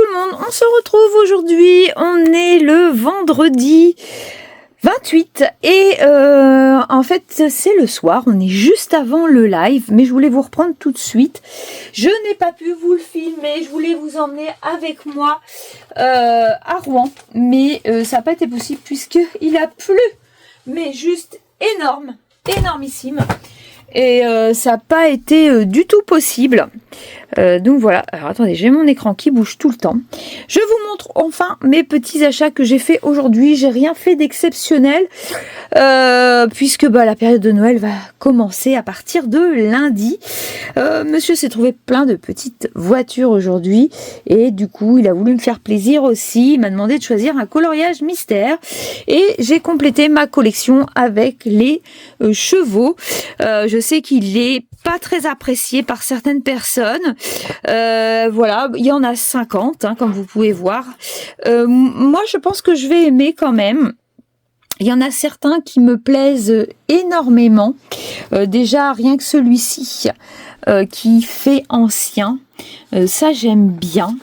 le monde, on se retrouve aujourd'hui, on est le vendredi 28 et en fait c'est le soir, on est juste avant le live, mais je voulais vous reprendre tout de suite. Je n'ai pas pu vous le filmer, je voulais vous emmener avec moi à Rouen, mais ça n'a pas été possible puisqu'il a plu, mais juste énormissime. Et ça n'a pas été du tout possible. Donc voilà, alors attendez, j'ai mon écran qui bouge tout le temps. Je vous montre enfin mes petits achats que j'ai fait aujourd'hui. J'ai rien fait d'exceptionnel puisque la période de Noël va commencer à partir de lundi. Monsieur s'est trouvé plein de petites voitures aujourd'hui et du coup il a voulu me faire plaisir aussi. Il m'a demandé de choisir un coloriage mystère et j'ai complété ma collection avec les chevaux. Je sais qu'il est pas très apprécié par certaines personnes. Voilà, il y en a 50, comme vous pouvez voir. Moi, je pense que je vais aimer quand même. Il y en a certains qui me plaisent énormément. Déjà, rien que celui-ci qui fait ancien, ça j'aime bien.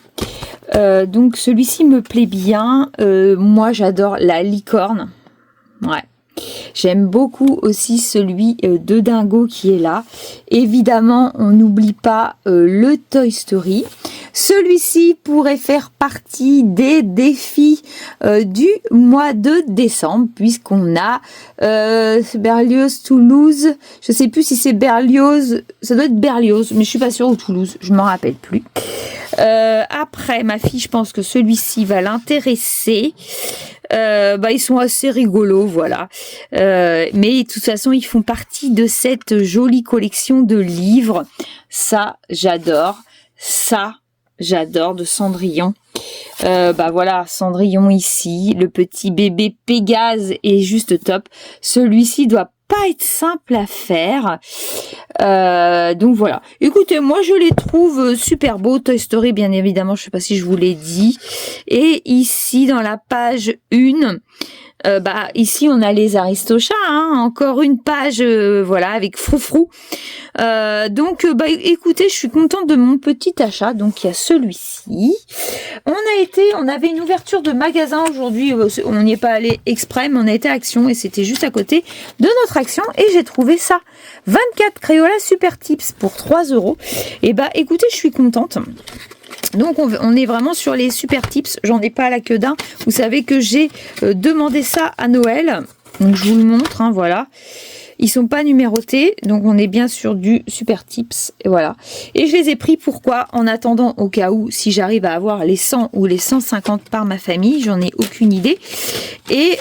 Donc celui-ci me plaît bien. Moi, j'adore la licorne. Ouais. J'aime beaucoup aussi celui de Dingo qui est là. Évidemment, on n'oublie pas le Toy Story. Celui-ci pourrait faire partie des défis du mois de décembre, puisqu'on a Berlioz, Toulouse. Je sais plus si c'est Berlioz, ça doit être Berlioz, mais je suis pas sûre, ou Toulouse, je m'en rappelle plus. Après, ma fille, je pense que celui-ci va l'intéresser. Ils sont assez rigolos, voilà. Mais de toute façon, ils font partie de cette jolie collection de livres. Ça, j'adore. Ça, j'adore, de Cendrillon. Voilà, Cendrillon ici. Le petit bébé Pégase est juste top. Celui-ci doit pas être simple à faire. Donc voilà. Écoutez, moi je les trouve super beaux. Toy Story, bien évidemment, je sais pas si je vous l'ai dit. Et ici, dans la page 1, ici on a les Aristochats, encore une page, voilà, avec Froufrou. Écoutez, je suis contente de mon petit achat. Donc il y a celui-ci. On avait une ouverture de magasin aujourd'hui. On n'y est pas allé exprès, mais on a été à Action et c'était juste à côté de notre Action et j'ai trouvé ça. 24 Crayola Super Tips pour 3 €. Et écoutez, je suis contente. Donc on est vraiment sur les super tips. J'en ai pas à la queue d'un. Vous savez que j'ai demandé ça à Noël. Donc je vous le montre, voilà. Ils sont pas numérotés, donc on est bien sur du super tips, et voilà. Et je les ai pris, pourquoi? En attendant, au cas où, si j'arrive à avoir les 100 ou les 150 par ma famille, j'en ai aucune idée. Et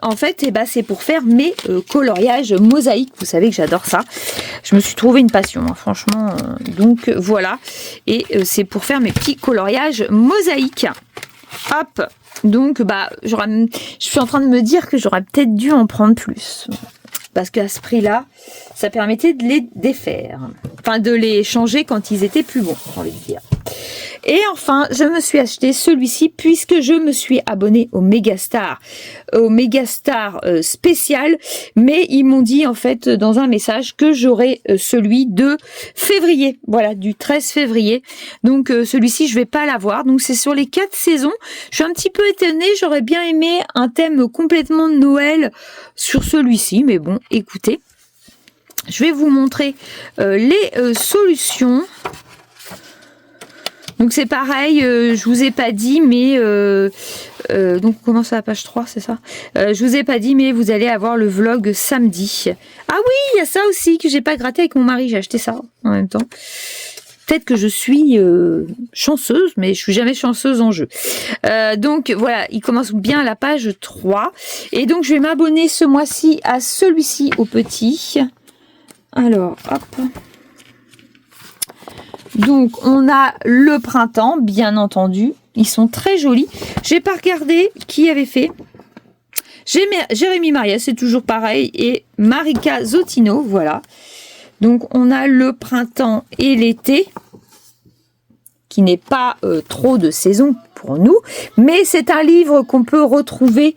en fait, c'est pour faire mes coloriages mosaïques. Vous savez que j'adore ça. Je me suis trouvé une passion, franchement. Donc voilà. Et c'est pour faire mes petits coloriages mosaïques. Hop. Donc je suis en train de me dire que j'aurais peut-être dû en prendre plus. Parce qu'à ce prix-là, ça permettait de les défaire. Enfin, de les changer quand ils étaient plus bons, j'ai envie de dire. Et enfin, je me suis acheté celui-ci puisque je me suis abonnée au Megastar spécial. Mais ils m'ont dit en fait dans un message que j'aurais celui de février. Voilà, du 13 février. Donc celui-ci, je vais pas l'avoir. Donc c'est sur les 4 saisons. Je suis un petit peu étonnée. J'aurais bien aimé un thème complètement de Noël sur celui-ci. Mais bon, écoutez. Je vais vous montrer les solutions. Donc c'est pareil, je vous ai pas dit, mais donc on commence à la page 3, c'est ça. Je vous ai pas dit, mais vous allez avoir le vlog samedi. Ah oui, il y a ça aussi que j'ai pas gratté avec mon mari, j'ai acheté ça en même temps. Peut-être que je suis chanceuse, mais je suis jamais chanceuse en jeu. Donc voilà, il commence bien à la page 3. Et donc je vais m'abonner ce mois-ci à celui-ci au petit. Alors, hop. Donc, on a le printemps, bien entendu. Ils sont très jolis. J'ai pas regardé qui avait fait. Jérémy Maria, c'est toujours pareil. Et Marika Zottino, voilà. Donc, on a le printemps et l'été, qui n'est pas trop de saison pour nous, mais c'est un livre qu'on peut retrouver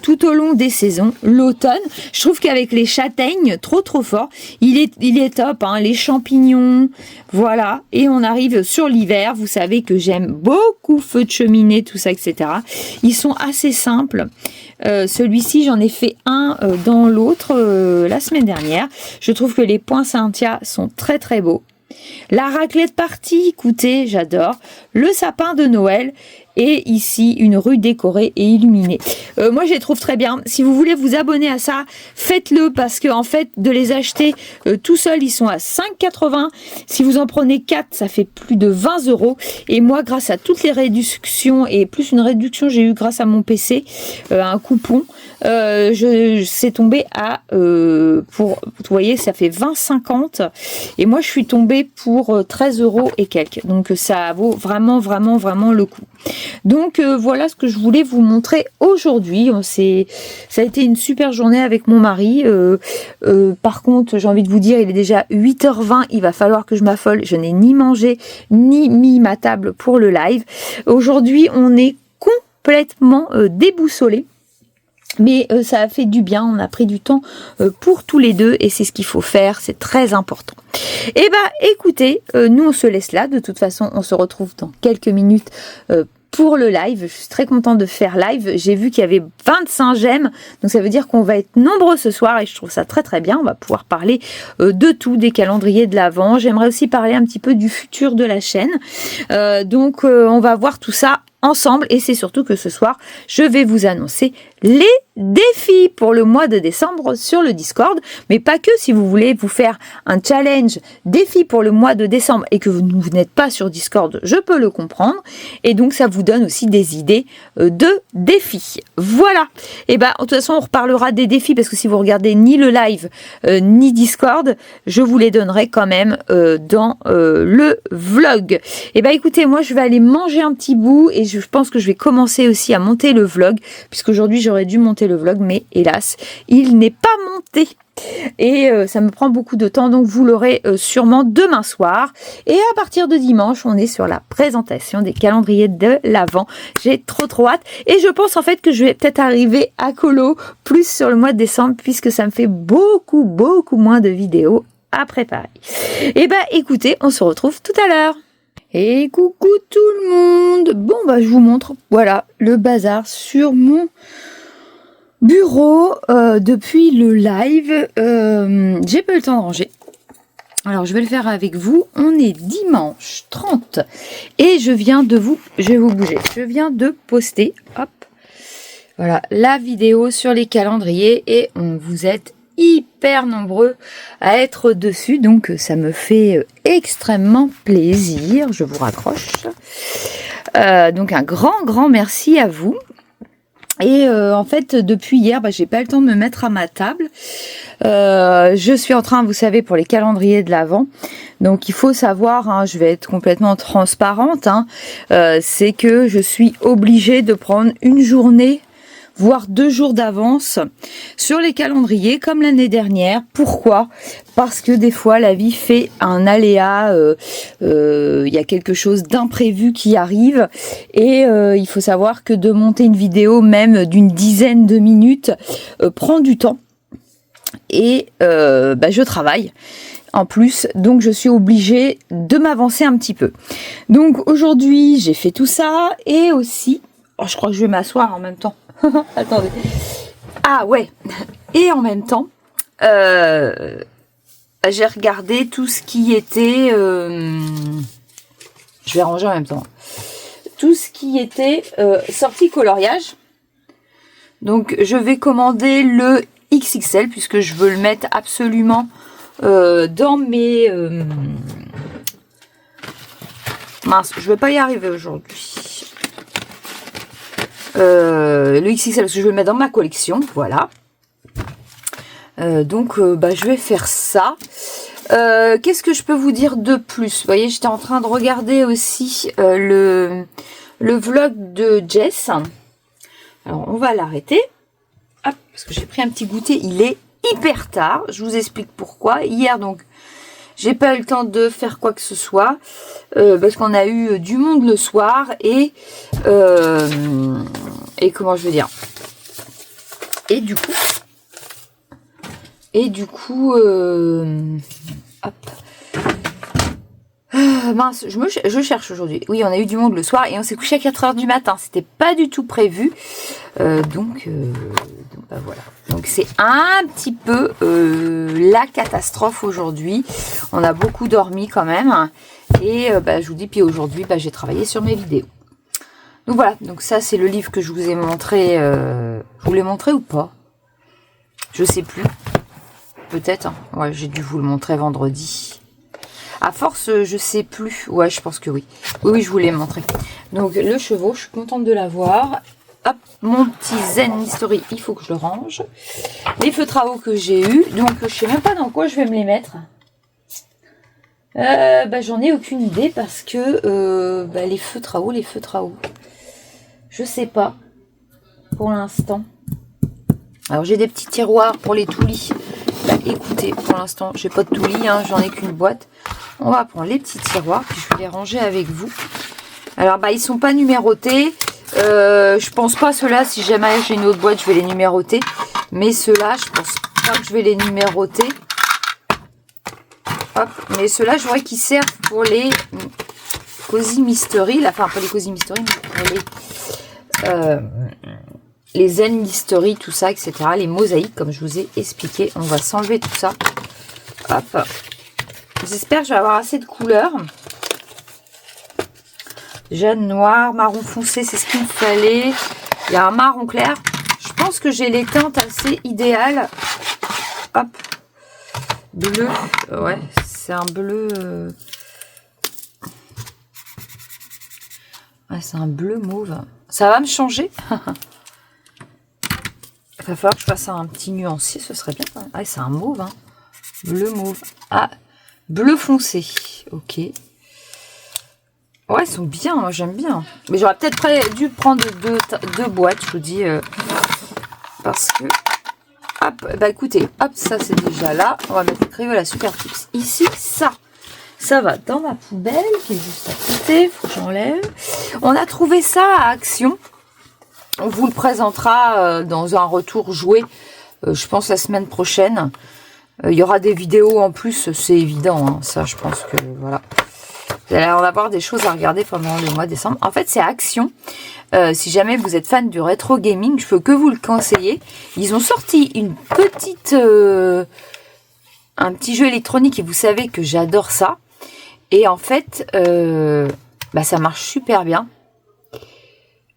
tout au long des saisons, l'automne. Je trouve qu'avec les châtaignes, trop fort, il est top, hein, les champignons, voilà, et on arrive sur l'hiver. Vous savez que j'aime beaucoup feu de cheminée, tout ça, etc. Ils sont assez simples. Celui-ci, j'en ai fait un dans l'autre la semaine dernière. Je trouve que les poinsettias sont très beaux. La raclette partie, écoutez, j'adore. Le sapin de Noël. Et ici, une rue décorée et illuminée. Moi, je les trouve très bien. Si vous voulez vous abonner à ça, faites-le parce que en fait, de les acheter tout seuls, ils sont à 5,80. Si vous en prenez 4, ça fait plus de 20 €. Et moi, grâce à toutes les réductions et plus une réduction, j'ai eu grâce à mon PC, un coupon, c'est tombé à, vous voyez, ça fait 20,50. Et moi, je suis tombée pour 13 € et quelques. Donc, ça vaut vraiment le coup. Donc voilà ce que je voulais vous montrer aujourd'hui. Ça a été une super journée avec mon mari. Par contre, j'ai envie de vous dire, il est déjà 8h20. Il va falloir que je m'affole. Je n'ai ni mangé ni mis ma table pour le live. Aujourd'hui, on est complètement déboussolés. Mais ça a fait du bien, on a pris du temps pour tous les deux et c'est ce qu'il faut faire, c'est très important. Et écoutez, nous on se laisse là, de toute façon on se retrouve dans quelques minutes pour le live. Je suis très contente de faire live, j'ai vu qu'il y avait 25 j'aime, donc ça veut dire qu'on va être nombreux ce soir et je trouve ça très bien. On va pouvoir parler de tout, des calendriers de l'Avent. J'aimerais aussi parler un petit peu du futur de la chaîne, donc on va voir tout ça ensemble et c'est surtout que ce soir je vais vous annoncer les défis pour le mois de décembre sur le Discord, mais pas que. Si vous voulez vous faire un challenge défi pour le mois de décembre et que vous n'êtes pas sur Discord, je peux le comprendre et donc ça vous donne aussi des idées de défis. Voilà, et de toute façon on reparlera des défis parce que si vous regardez ni le live ni Discord, je vous les donnerai quand même dans le vlog. Écoutez, moi je vais aller manger un petit bout et je pense que je vais commencer aussi à monter le vlog puisqu'aujourd'hui j'aurais dû monter le vlog mais hélas il n'est pas monté et ça me prend beaucoup de temps, donc vous l'aurez sûrement demain soir. Et à partir de dimanche on est sur la présentation des calendriers de l'Avent. J'ai trop hâte et je pense en fait que je vais peut-être arriver à colo plus sur le mois de décembre puisque ça me fait beaucoup moins de vidéos à préparer. Et écoutez, on se retrouve tout à l'heure. Et coucou tout le monde. Bon je vous montre, voilà le bazar sur mon bureau depuis le live. J'ai pas eu le temps de ranger. Alors je vais le faire avec vous. On est dimanche 30 et je vais vous bouger. Je viens de poster, hop, voilà la vidéo sur les calendriers et vous êtes hyper nombreux à être dessus, donc ça me fait extrêmement plaisir. Je vous raccroche. Donc un grand merci à vous. Et en fait, depuis hier, j'ai pas le temps de me mettre à ma table. Je suis en train, vous savez, pour les calendriers de l'Avent. Donc il faut savoir, je vais être complètement transparente, c'est que je suis obligée de prendre une journée, voire 2 jours d'avance sur les calendriers comme l'année dernière. Pourquoi ? Parce que des fois la vie fait un aléa, il y a quelque chose d'imprévu qui arrive et il faut savoir que de monter une vidéo même d'une dizaine de minutes prend du temps et je travaille en plus, donc je suis obligée de m'avancer un petit peu. Donc aujourd'hui j'ai fait tout ça et aussi, je crois que je vais m'asseoir en même temps. Attendez. Ah ouais. Et en même temps, j'ai regardé tout ce qui était... je vais ranger en même temps. Tout ce qui était sorti coloriage. Donc je vais commander le XXL puisque je veux le mettre absolument dans mes... Mince, je vais pas y arriver aujourd'hui. Le XXL parce que je vais le mettre dans ma collection, voilà. Donc je vais faire ça. Qu'est-ce que je peux vous dire de plus? Vous voyez, j'étais en train de regarder aussi le vlog de Jess. Alors on va l'arrêter. Hop, parce que j'ai pris un petit goûter, il est hyper tard. Je vous explique pourquoi. Hier donc J'ai pas eu le temps de faire quoi que ce soit parce qu'on a eu du monde le soir et comment je veux dire. Et du coup, hop. Mince, je cherche aujourd'hui. Oui, on a eu du monde le soir et on s'est couché à 4 h du matin. C'était pas du tout prévu. Donc bah voilà. Donc c'est un petit peu la catastrophe aujourd'hui. On a beaucoup dormi quand même. Et bah, je vous dis, puis aujourd'hui, bah, j'ai travaillé sur mes vidéos. Donc voilà. Donc ça, c'est le livre que je vous ai montré. Je vous l'ai montré ou pas? Je sais plus. Peut-être. Hein. Ouais, j'ai dû vous le montrer vendredi. À force, je sais plus. Ouais, je pense que oui. Oui, je vous l'ai montré. Donc, le chevaux, je suis contente de l'avoir. Hop, mon petit Zen History, il faut que je le range. Les feutres à eau que j'ai eu. Donc, je sais même pas dans quoi je vais me les mettre. Bah, j'en ai aucune idée parce que bah, les feutres à eau. Je sais pas. Pour l'instant. Alors, j'ai des petits tiroirs pour les toulis. Bah, écoutez, pour l'instant, j'ai pas de toulis, hein, j'en ai qu'une boîte. On va prendre les petits tiroirs, puis je vais les ranger avec vous. Alors, bah, ils sont pas numérotés. Je pense pas ceux-là, si jamais j'ai une autre boîte, je vais les numéroter. Mais ceux-là, je pense pas que je vais les numéroter. Hop, mais ceux-là, je voudrais qu'ils servent pour les Cozy Mystery. Là, enfin, pas les Cozy Mystery, mais pour les Zen Mystery, tout ça, etc. Les mosaïques, comme je vous ai expliqué. On va s'enlever tout ça. Hop. J'espère que je vais avoir assez de couleurs. Jaune, noir, marron foncé, c'est ce qu'il me fallait. Il y a un marron clair. Je pense que j'ai les teintes assez idéales. Hop. Bleu. Ouais, c'est un bleu... Ouais, c'est un bleu mauve. Ça va me changer. Il va falloir que je fasse un petit nuancier, ce serait bien. Ah, c'est un mauve, hein. Bleu mauve. Ah, bleu foncé. Ok. Ouais, ils sont bien, moi j'aime bien. Mais j'aurais peut-être dû prendre deux boîtes, je vous dis. Parce que... Hop, bah écoutez, hop, ça c'est déjà là. On va mettre le crayon à la Super Tips. Ici, ça va dans ma poubelle qui est juste à côté. Faut que j'enlève. On a trouvé ça à Action. On vous le présentera dans un retour joué, je pense la semaine prochaine. Il y aura des vidéos en plus, c'est évident. Hein, ça, je pense que voilà. Vous allez en avoir des choses à regarder pendant le mois de décembre. En fait, c'est Action. Si jamais vous êtes fan du rétro gaming, je peux que vous le conseiller. Ils ont sorti une petite, un petit jeu électronique et vous savez que j'adore ça. Et en fait, bah, ça marche super bien.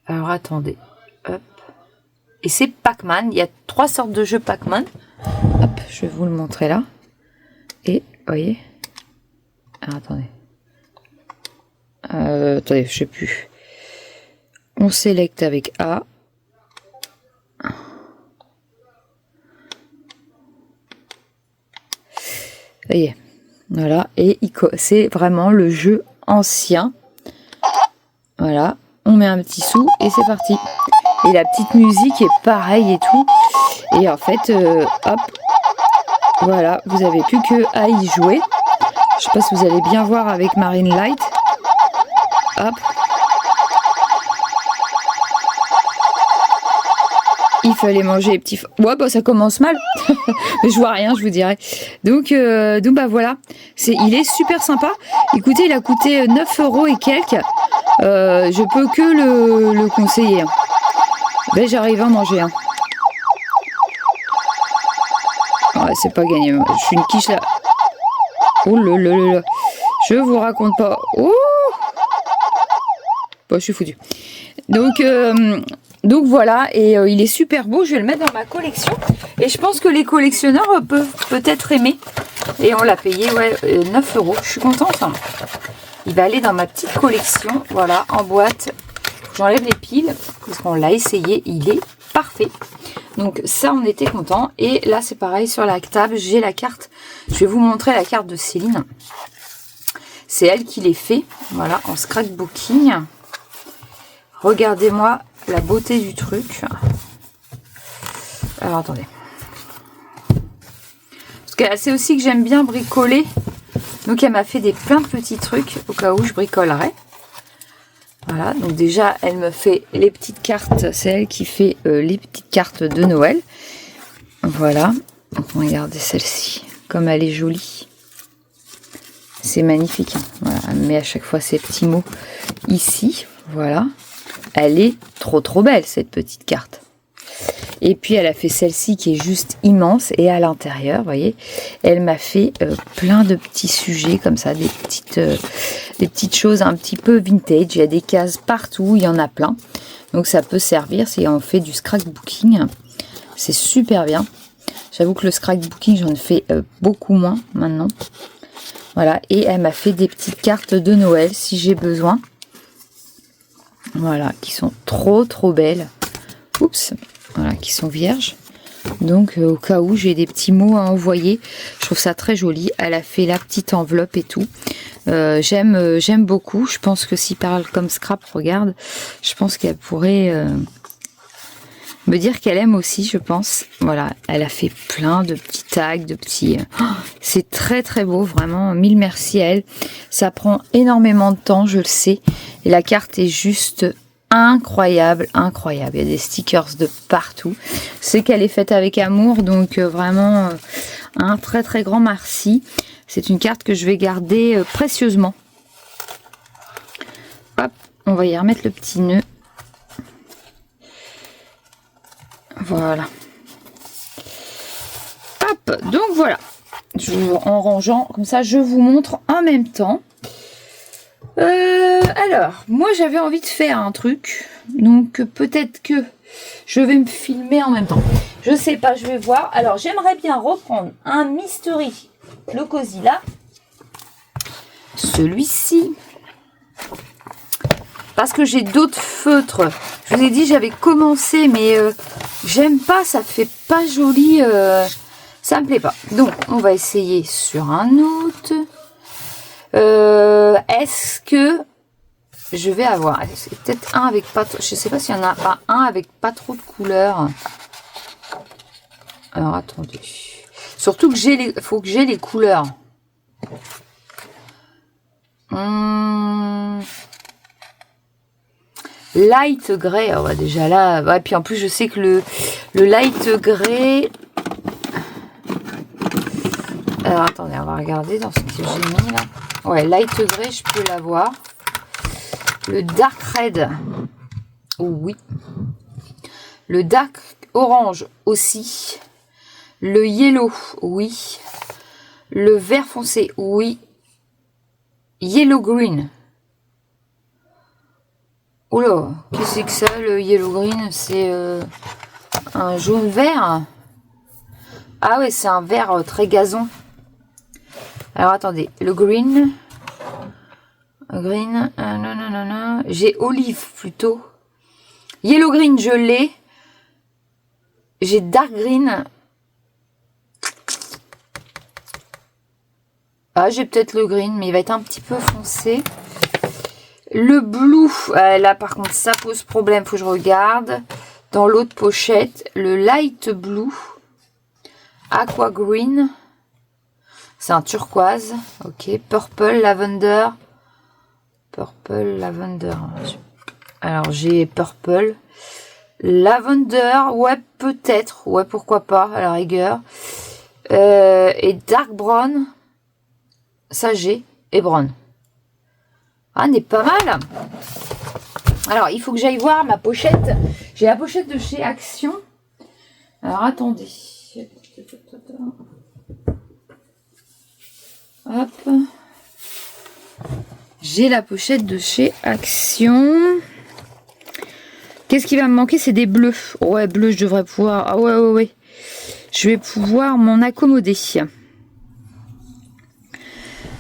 Alors attendez. Hop. Et c'est Pac-Man. Il y a 3 sortes de jeux Pac-Man. Hop, je vais vous le montrer là. Et, vous voyez. Alors, attendez. Attendez, je sais plus. On sélecte avec A. Vous voyez. Voilà. Et c'est vraiment le jeu ancien. Voilà. On met un petit sou et c'est parti. Et la petite musique est pareille et tout. Et en fait, hop. Voilà. Vous avez plus que à y jouer. Je sais pas si vous allez bien voir avec Marine Light. Hop. Il fallait manger les petits... Ouais, bah ça commence mal. Mais je vois rien, je vous dirais. Donc bah voilà. Il est super sympa. Écoutez, il a coûté 9 € et quelques. Je peux que le conseiller. Ben, j'arrive à en manger un. Ouais, c'est pas gagné. Je suis une quiche là. Oh là là là là. Je vous raconte pas. Oh. Bon, je suis foutue. Donc voilà, et il est super beau, je vais le mettre dans ma collection. Et je pense que les collectionneurs peuvent peut-être aimer. Et on l'a payé, ouais, 9 €. Je suis contente. Hein. Il va aller dans ma petite collection, voilà, en boîte. J'enlève les piles, parce qu'on l'a essayé, il est parfait. Donc ça, on était content. Et là, c'est pareil, sur la table, j'ai la carte. Je vais vous montrer la carte de Céline. C'est elle qui les fait, voilà, en scrapbooking. Regardez-moi la beauté du truc. Alors, attendez. Parce que c'est aussi que j'aime bien bricoler Donc elle m'a fait plein de petits trucs au cas où je bricolerais. Voilà, donc déjà elle me fait les petites cartes, c'est elle qui fait les petites cartes de Noël. Voilà, donc regardez celle-ci, comme elle est jolie. C'est magnifique, hein. Voilà, elle met à chaque fois ses petits mots ici, voilà. Elle est trop belle cette petite carte. Et puis elle a fait celle-ci qui est juste immense, et à l'intérieur, vous voyez, elle m'a fait plein de petits sujets comme ça, des petites choses un petit peu vintage. Il y a des cases partout, il y en a plein. Donc ça peut servir si on fait du scrapbooking. C'est super bien. J'avoue que le scrapbooking, j'en fais beaucoup moins maintenant. Voilà, et elle m'a fait des petites cartes de Noël si j'ai besoin. Voilà, qui sont trop belles. Oups, voilà, qui sont vierges. Donc au cas où j'ai des petits mots à envoyer, je trouve ça très joli. Elle a fait la petite enveloppe et tout. J'aime beaucoup. Je pense que s'il parle comme scrap, regarde, je pense qu'elle pourrait me dire qu'elle aime aussi, je pense. Voilà, elle a fait plein de petits tags, de petits... c'est très beau, vraiment. Mille merci à elle. Ça prend énormément de temps, je le sais. Et la carte est juste incroyable. Il y a des stickers de partout. C'est qu'elle est faite avec amour, donc vraiment un très grand merci. C'est une carte que je vais garder précieusement. Hop, on va y remettre le petit nœud. Voilà. Hop, donc voilà. En rangeant, comme ça, je vous montre en même temps. Alors, moi, j'avais envie de faire un truc. Donc, peut-être que je vais me filmer en même temps. Je sais pas, je vais voir. Alors, j'aimerais bien reprendre un Mystery, le Cozy là. Celui-ci. Parce que j'ai d'autres feutres. Je vous ai dit, j'avais commencé, mais j'aime pas, ça fait pas joli. Ça me plaît pas. Donc, on va essayer sur un autre. Est-ce que je vais avoir... C'est peut-être un avec pas... Je sais pas s'il y en a pas un avec pas trop de couleurs. Alors, attendez. Surtout que faut que j'ai les couleurs. Light grey, oh, déjà là, ouais, puis en plus je sais que le light grey, alors attendez, on va regarder dans ce que j'ai mis là. Ouais, light grey, je peux l'avoir. Le dark red, oui. Le dark orange aussi. Le yellow, oui. Le vert foncé, oui. Yellow green. Oula, qu'est-ce que c'est que ça, le yellow green? C'est un jaune vert. Ah ouais, c'est un vert très gazon. Alors attendez, le green. Green, non. J'ai olive plutôt. Yellow green, je l'ai. J'ai dark green. Ah, j'ai peut-être le green, mais il va être un petit peu foncé. Le blue, là par contre ça pose problème, faut que je regarde. Dans l'autre pochette, le light blue, aqua green, c'est un turquoise, ok. Purple lavender, alors j'ai purple, lavender, ouais peut-être, ouais pourquoi pas à la rigueur. Et dark brown, ça j'ai, et brown. Ah, n'est pas mal. Alors, il faut que j'aille voir ma pochette. J'ai la pochette de chez Action. Alors, attendez. Hop. J'ai la pochette de chez Action. Qu'est-ce qui va me manquer? C'est des bleus. Ouais, bleus, je devrais pouvoir... Ah ouais. Je vais pouvoir m'en accommoder.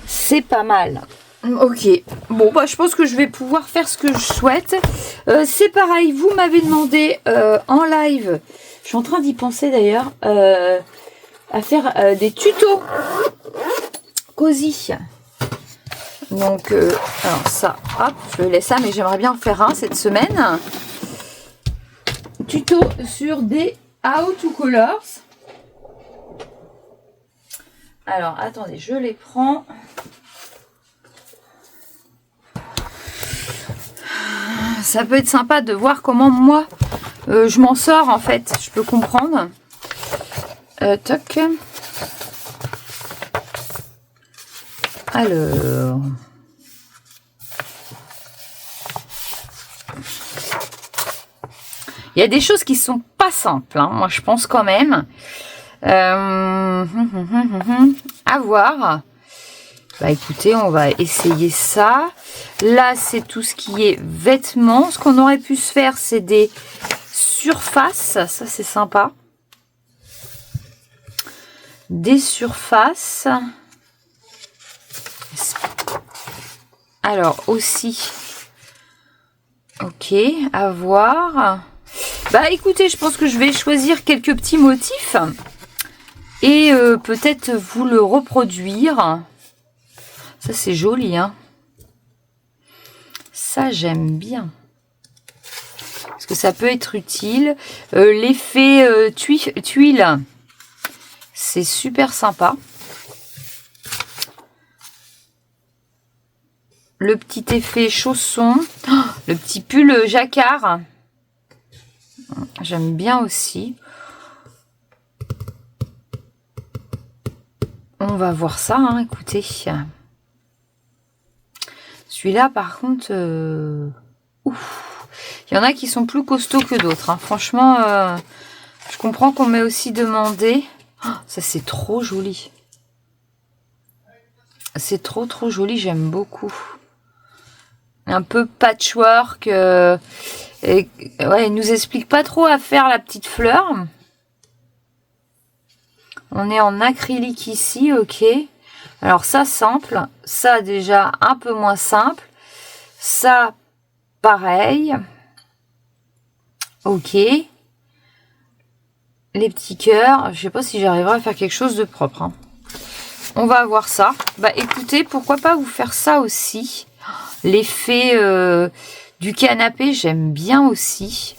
C'est pas mal. Ok, bon bah je pense que je vais pouvoir faire ce que je souhaite. C'est pareil, vous m'avez demandé en live, je suis en train d'y penser d'ailleurs, à faire des tutos Cozy. Donc alors ça, hop, je laisse ça, mais j'aimerais bien en faire un cette semaine. Tuto sur des How to Colors. Alors, attendez, je les prends. Ça peut être sympa de voir comment moi, je m'en sors en fait. Je peux comprendre. Toc. Alors... Il y a des choses qui sont pas simples, hein, moi je pense quand même. À voir. Bah écoutez, on va essayer ça. Là, c'est tout ce qui est vêtements. Ce qu'on aurait pu se faire, c'est des surfaces. Ça, c'est sympa. Des surfaces. Alors, aussi. Ok, à voir. Bah écoutez, je pense que je vais choisir quelques petits motifs et peut-être vous le reproduire. Ça c'est joli, hein. Ça j'aime bien. Parce que ça peut être utile. L'effet tuile, c'est super sympa. Le petit effet chausson. Oh, le petit pull jacquard. J'aime bien aussi. On va voir ça, hein, écoutez. Celui-là, par contre, ouf. Il y en a qui sont plus costauds que d'autres. Hein. Franchement, je comprends qu'on m'ait aussi demandé. Oh, ça, c'est trop joli. C'est trop joli, j'aime beaucoup. Un peu patchwork. Et, ouais, il nous explique pas trop à faire la petite fleur. On est en acrylique ici, ok. Alors ça, simple. Ça, déjà, un peu moins simple. Ça, pareil. Ok. Les petits cœurs. Je sais pas si j'arriverai à faire quelque chose de propre. Hein. On va voir ça. Bah écoutez, pourquoi pas vous faire ça aussi. L'effet du canapé, j'aime bien aussi.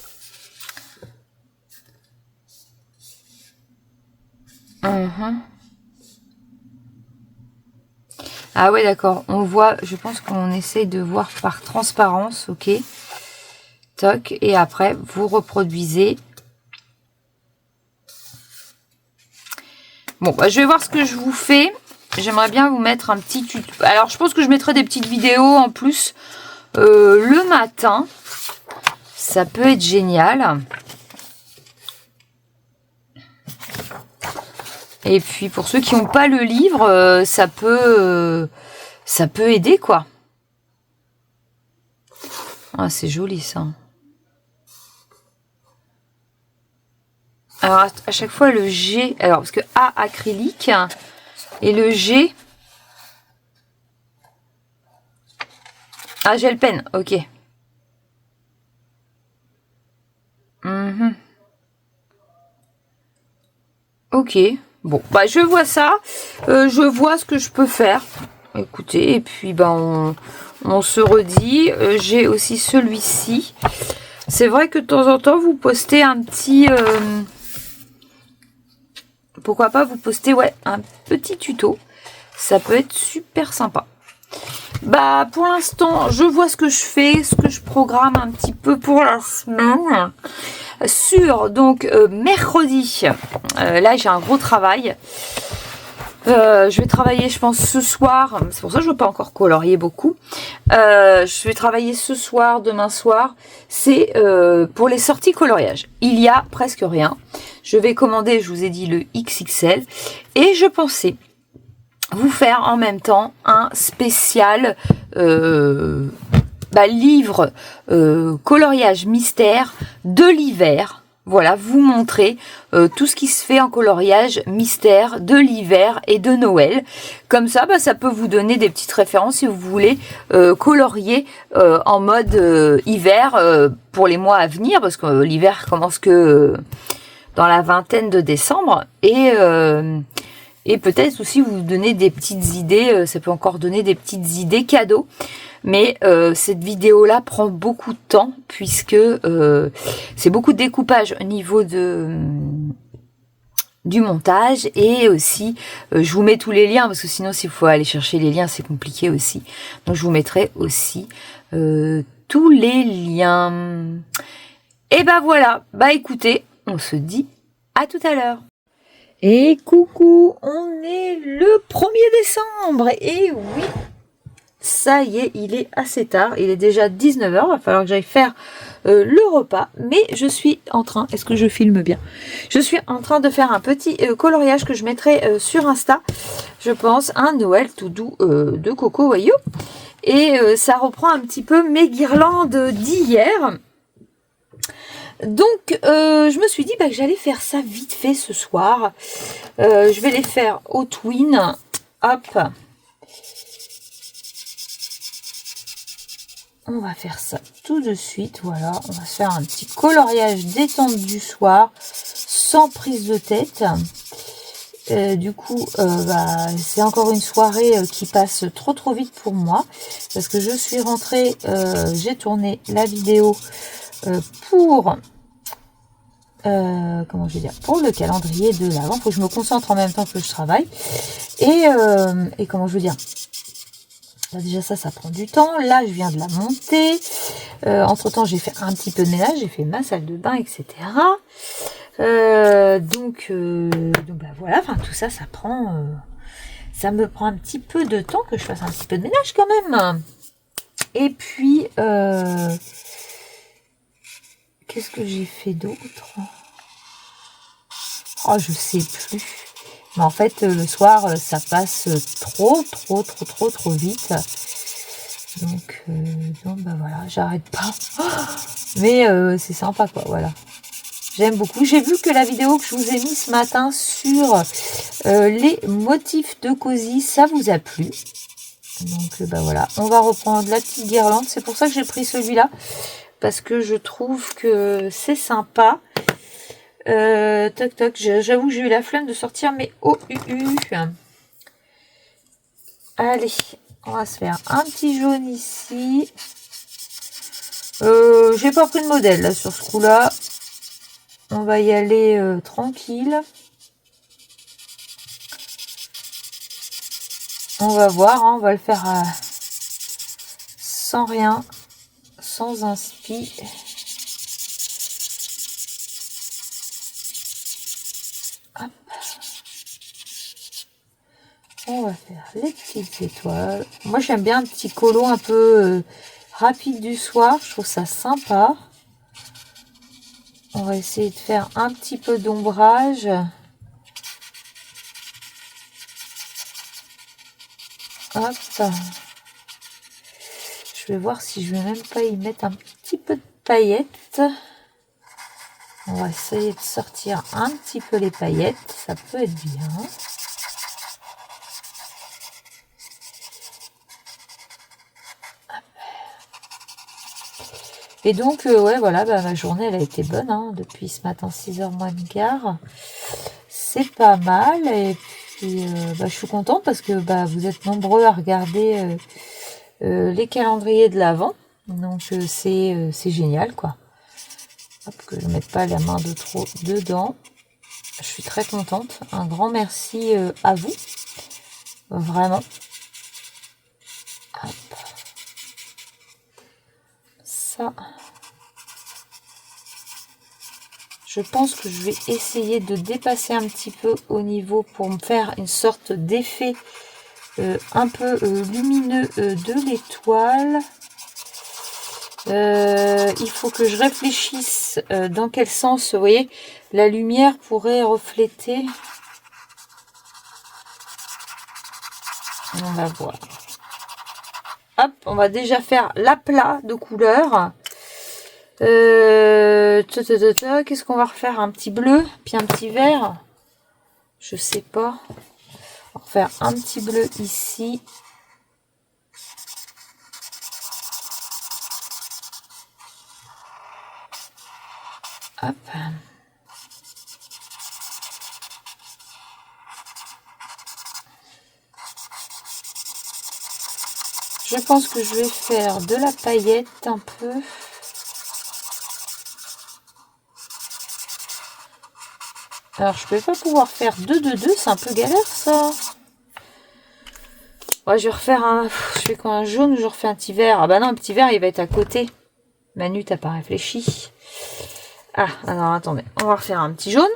Ah ouais, d'accord. On voit, je pense qu'on essaye de voir par transparence, ok. Toc, et après, vous reproduisez. Bon, bah, je vais voir ce que je vous fais. J'aimerais bien vous mettre un petit tuto. Alors, je pense que je mettrai des petites vidéos en plus le matin. Ça peut être génial. Et puis, pour ceux qui n'ont pas le livre, ça peut aider, quoi. Ah, c'est joli, ça. Alors, à chaque fois, le G... Alors, parce que A, acrylique... Et le G... Ah, gel pen, ok. Ok. Bon, bah je vois ça. Je vois ce que je peux faire. Écoutez, et puis ben on se redit. J'ai aussi celui-ci. C'est vrai que de temps en temps, vous postez un petit... pourquoi pas vous poster un petit tuto. Ça peut être super sympa. Bah pour l'instant, je vois ce que je fais, ce que je programme un petit peu pour la semaine. Sur donc mercredi, là j'ai un gros travail. Je vais travailler, je pense, ce soir. C'est pour ça que je ne veux pas encore colorier beaucoup. Je vais travailler ce soir, demain soir. C'est pour les sorties coloriage. Il y a presque rien. Je vais commander, je vous ai dit, le XXL. Et je pensais vous faire en même temps un spécial livre coloriage mystère de l'hiver. Voilà, vous montrer tout ce qui se fait en coloriage mystère de l'hiver et de Noël. Comme ça, ça peut vous donner des petites références si vous voulez colorier en mode hiver pour les mois à venir, parce que l'hiver commence que dans la vingtaine de décembre. Et peut-être aussi vous donner des petites idées, ça peut encore donner des petites idées cadeaux. Mais cette vidéo-là prend beaucoup de temps puisque c'est beaucoup de découpage au niveau de du montage et aussi je vous mets tous les liens parce que sinon s'il faut aller chercher les liens c'est compliqué aussi, donc je vous mettrai aussi tous les liens. Et ben voilà, bah écoutez, on se dit à tout à l'heure. Et coucou, on est le 1er décembre et oui, ça y est, il est assez tard, il est déjà 19h, va falloir que j'aille faire le repas, mais je suis en train, est-ce que je filme bien? Je suis en train de faire un petit coloriage que je mettrai sur Insta, je pense, un Noël tout doux de Coco Wayou, et ça reprend un petit peu mes guirlandes d'hier. Donc je me suis dit que j'allais faire ça vite fait ce soir, je vais les faire au twin, hop. On va faire ça tout de suite, voilà, on va se faire un petit coloriage détente du soir, sans prise de tête. Du coup, c'est encore une soirée qui passe trop vite pour moi, parce que je suis rentrée, j'ai tourné la vidéo pour, comment je vais dire, pour le calendrier de l'Avent. Faut que je me concentre en même temps que je travaille. Et comment je veux dire, là, déjà ça prend du temps. Là, je viens de la monter. Entre temps, j'ai fait un petit peu de ménage, j'ai fait ma salle de bain, etc. Donc voilà. Enfin, tout ça, ça me prend un petit peu de temps que je fasse un petit peu de ménage quand même. Et puis, qu'est-ce que j'ai fait d'autre? Oh, je sais plus. Mais en fait, le soir, ça passe trop vite. Donc voilà, j'arrête pas. Mais c'est sympa, quoi, voilà. J'aime beaucoup. J'ai vu que la vidéo que je vous ai mise ce matin sur les motifs de cosy, ça vous a plu. Donc voilà, on va reprendre la petite guirlande. C'est pour ça que j'ai pris celui-là. Parce que je trouve que c'est sympa. Toc, j'avoue que j'ai eu la flemme de sortir mes OUU. Allez, on va se faire un petit jaune ici. J'ai pas pris de modèle là sur ce coup-là. On va y aller tranquille. On va voir, hein, on va le faire sans rien, sans inspi. Hop. On va faire les petites étoiles. Moi j'aime bien un petit colo un peu rapide du soir, je trouve ça sympa. On va essayer de faire un petit peu d'ombrage. Hop. Je vais voir si je vais même pas y mettre un petit peu de paillettes. On va essayer de sortir un petit peu les paillettes, ça peut être bien. Et donc, ouais, voilà, ma journée, elle a été bonne, hein, depuis ce matin, 6h moins le quart. C'est pas mal, et puis, je suis contente parce que vous êtes nombreux à regarder les calendriers de l'Avent. Donc, c'est génial, quoi. Hop, que je ne mette pas la main de trop dedans. Je suis très contente. Un grand merci à vous. Vraiment. Hop. Ça. Je pense que je vais essayer de dépasser un petit peu au niveau pour me faire une sorte d'effet un peu lumineux de l'étoile. Il faut que je réfléchisse dans quel sens, vous voyez, la lumière pourrait refléter. On va voir. Hop, on va déjà faire l'aplat de couleurs. Qu'est-ce qu'on va refaire? Un petit bleu, puis un petit vert. Je sais pas. On va refaire un petit bleu ici. Hop. Je pense que je vais faire de la paillette un peu. Alors, je vais pas pouvoir faire 2 de 2, c'est un peu galère, ça. Ouais, je vais refaire un... Je fais quoi, un jaune ou je refais un petit vert? Ah bah non, un petit vert, il va être à côté. Manu, t'as pas réfléchi. Ah, alors, attendez. On va refaire un petit jaune.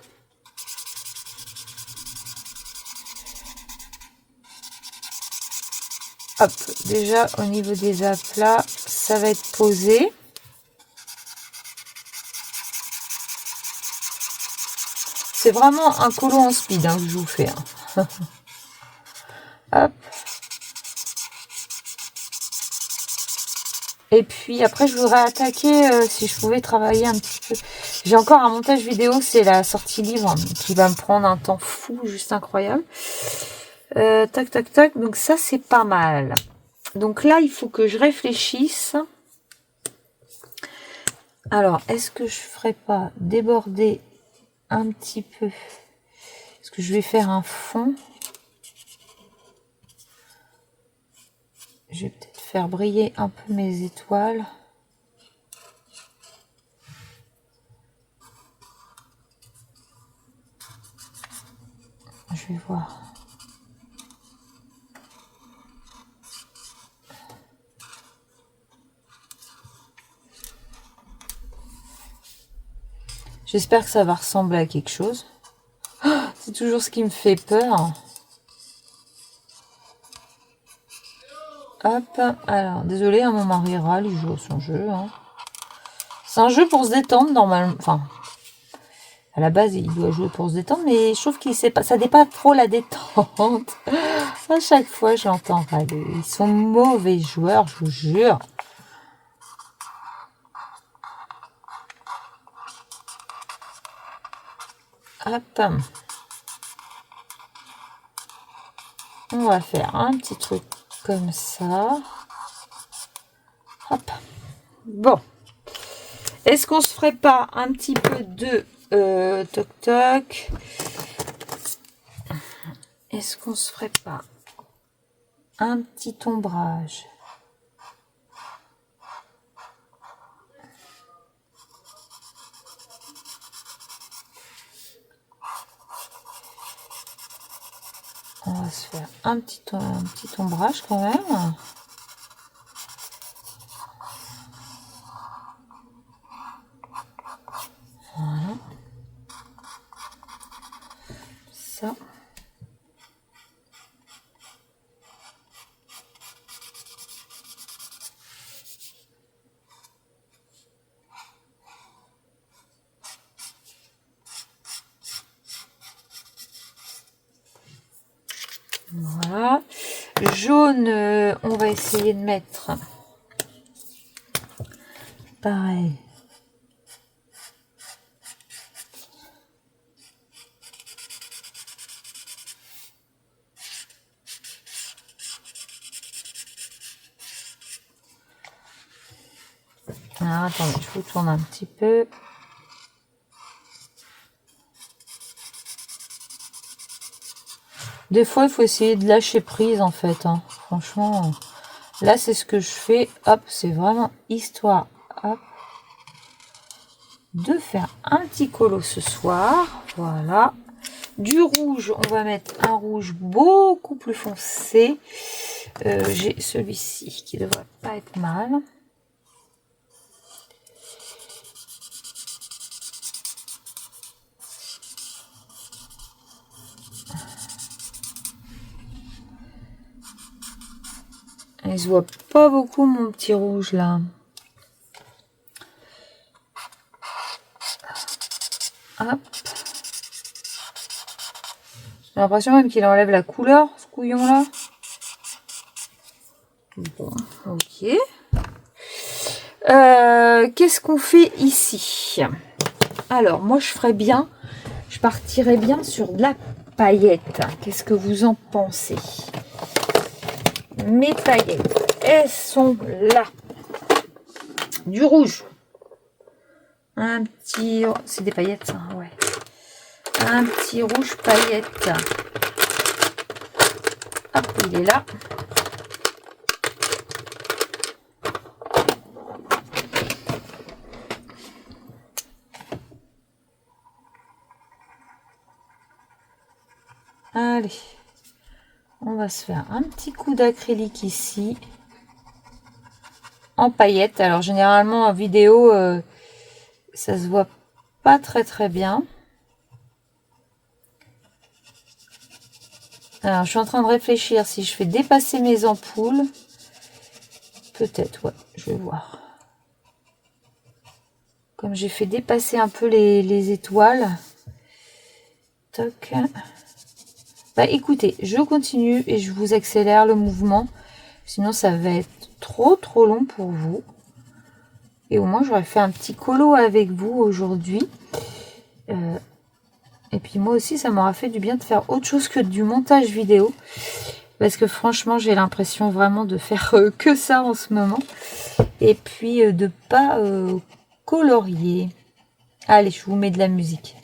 Hop, déjà, au niveau des aplats, ça va être posé. C'est vraiment un colo en speed hein, que je vous fais. Hein. Hop. Et puis après, je voudrais attaquer si je pouvais travailler un petit peu. J'ai encore un montage vidéo, c'est la sortie livre hein, qui va me prendre un temps fou, juste incroyable. Tac, tac, tac. Donc ça, c'est pas mal. Donc là, il faut que je réfléchisse. Alors, est-ce que je ferais pas déborder un petit peu? Est-ce que je vais faire un fond? Je vais peut-être faire briller un peu mes étoiles. Je vais voir. J'espère que ça va ressembler à quelque chose. Oh, c'est toujours ce qui me fait peur. Hop. Alors, désolé, hein, mon mari râle, il joue à son jeu. Hein. C'est un jeu pour se détendre, normalement. Enfin, à la base, il doit jouer pour se détendre, mais je trouve qu'il sait pas, ça dépasse trop la détente. À chaque fois, je l'entends râler. Ils sont mauvais joueurs, je vous jure. Hop. On va faire un petit truc comme ça. Hop. Bon. Est-ce qu'on se ferait pas un petit peu de toc toc? Est-ce qu'on se ferait pas un petit ombrage? On va se faire un petit ombrage quand même. Voilà. Ça. Voilà. Jaune, on va essayer de mettre pareil. Alors, attendez, je vous tourne un petit peu. Des fois, il faut essayer de lâcher prise, en fait. Hein. Franchement, là, c'est ce que je fais. Hop, c'est vraiment histoire hop, de faire un petit colo ce soir. Voilà. Du rouge, on va mettre un rouge beaucoup plus foncé. J'ai celui-ci qui devrait pas être mal. Il se voit pas beaucoup mon petit rouge là. Hop. J'ai l'impression même qu'il enlève la couleur, ce couillon là. Bon, ok. Qu'est-ce qu'on fait ici? Alors, moi je ferais bien, je partirais bien sur de la paillette. Qu'est-ce que vous en pensez? Mes paillettes, elles sont là. Du rouge. Un petit... Oh, c'est des paillettes, ça, ouais. Un petit rouge paillette. Hop, il est là. Allez, on va se faire un petit coup d'acrylique ici. En paillettes. Alors généralement en vidéo, ça se voit pas très bien. Alors je suis en train de réfléchir si je fais dépasser mes ampoules. Peut-être, ouais, je vais voir. Comme j'ai fait dépasser un peu les étoiles. Toc. Bah écoutez, je continue et je vous accélère le mouvement. Sinon ça va être trop long pour vous. Et au moins j'aurais fait un petit colo avec vous aujourd'hui. Et puis moi aussi ça m'aura fait du bien de faire autre chose que du montage vidéo. Parce que franchement j'ai l'impression vraiment de faire que ça en ce moment. Et puis de pas colorier. Allez, je vous mets de la musique.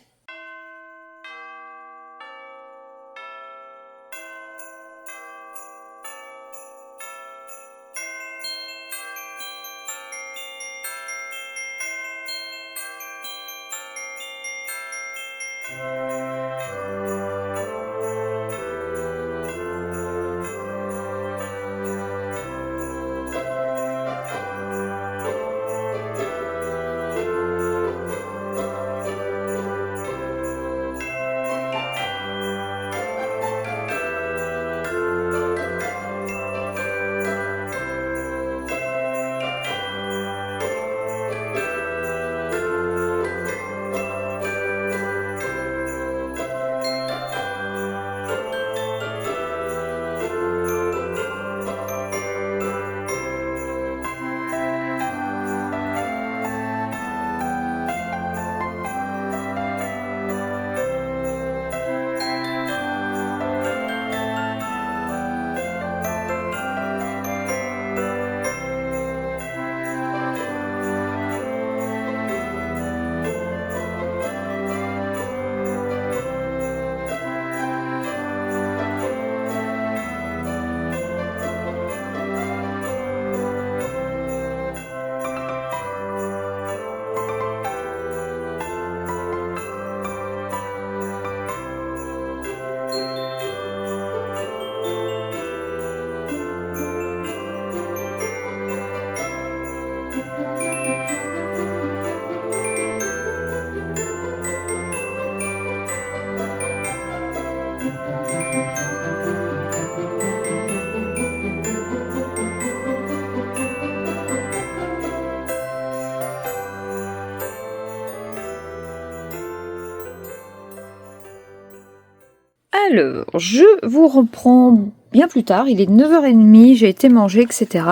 Alors, je vous reprends bien plus tard, il est 9h30, j'ai été manger, etc.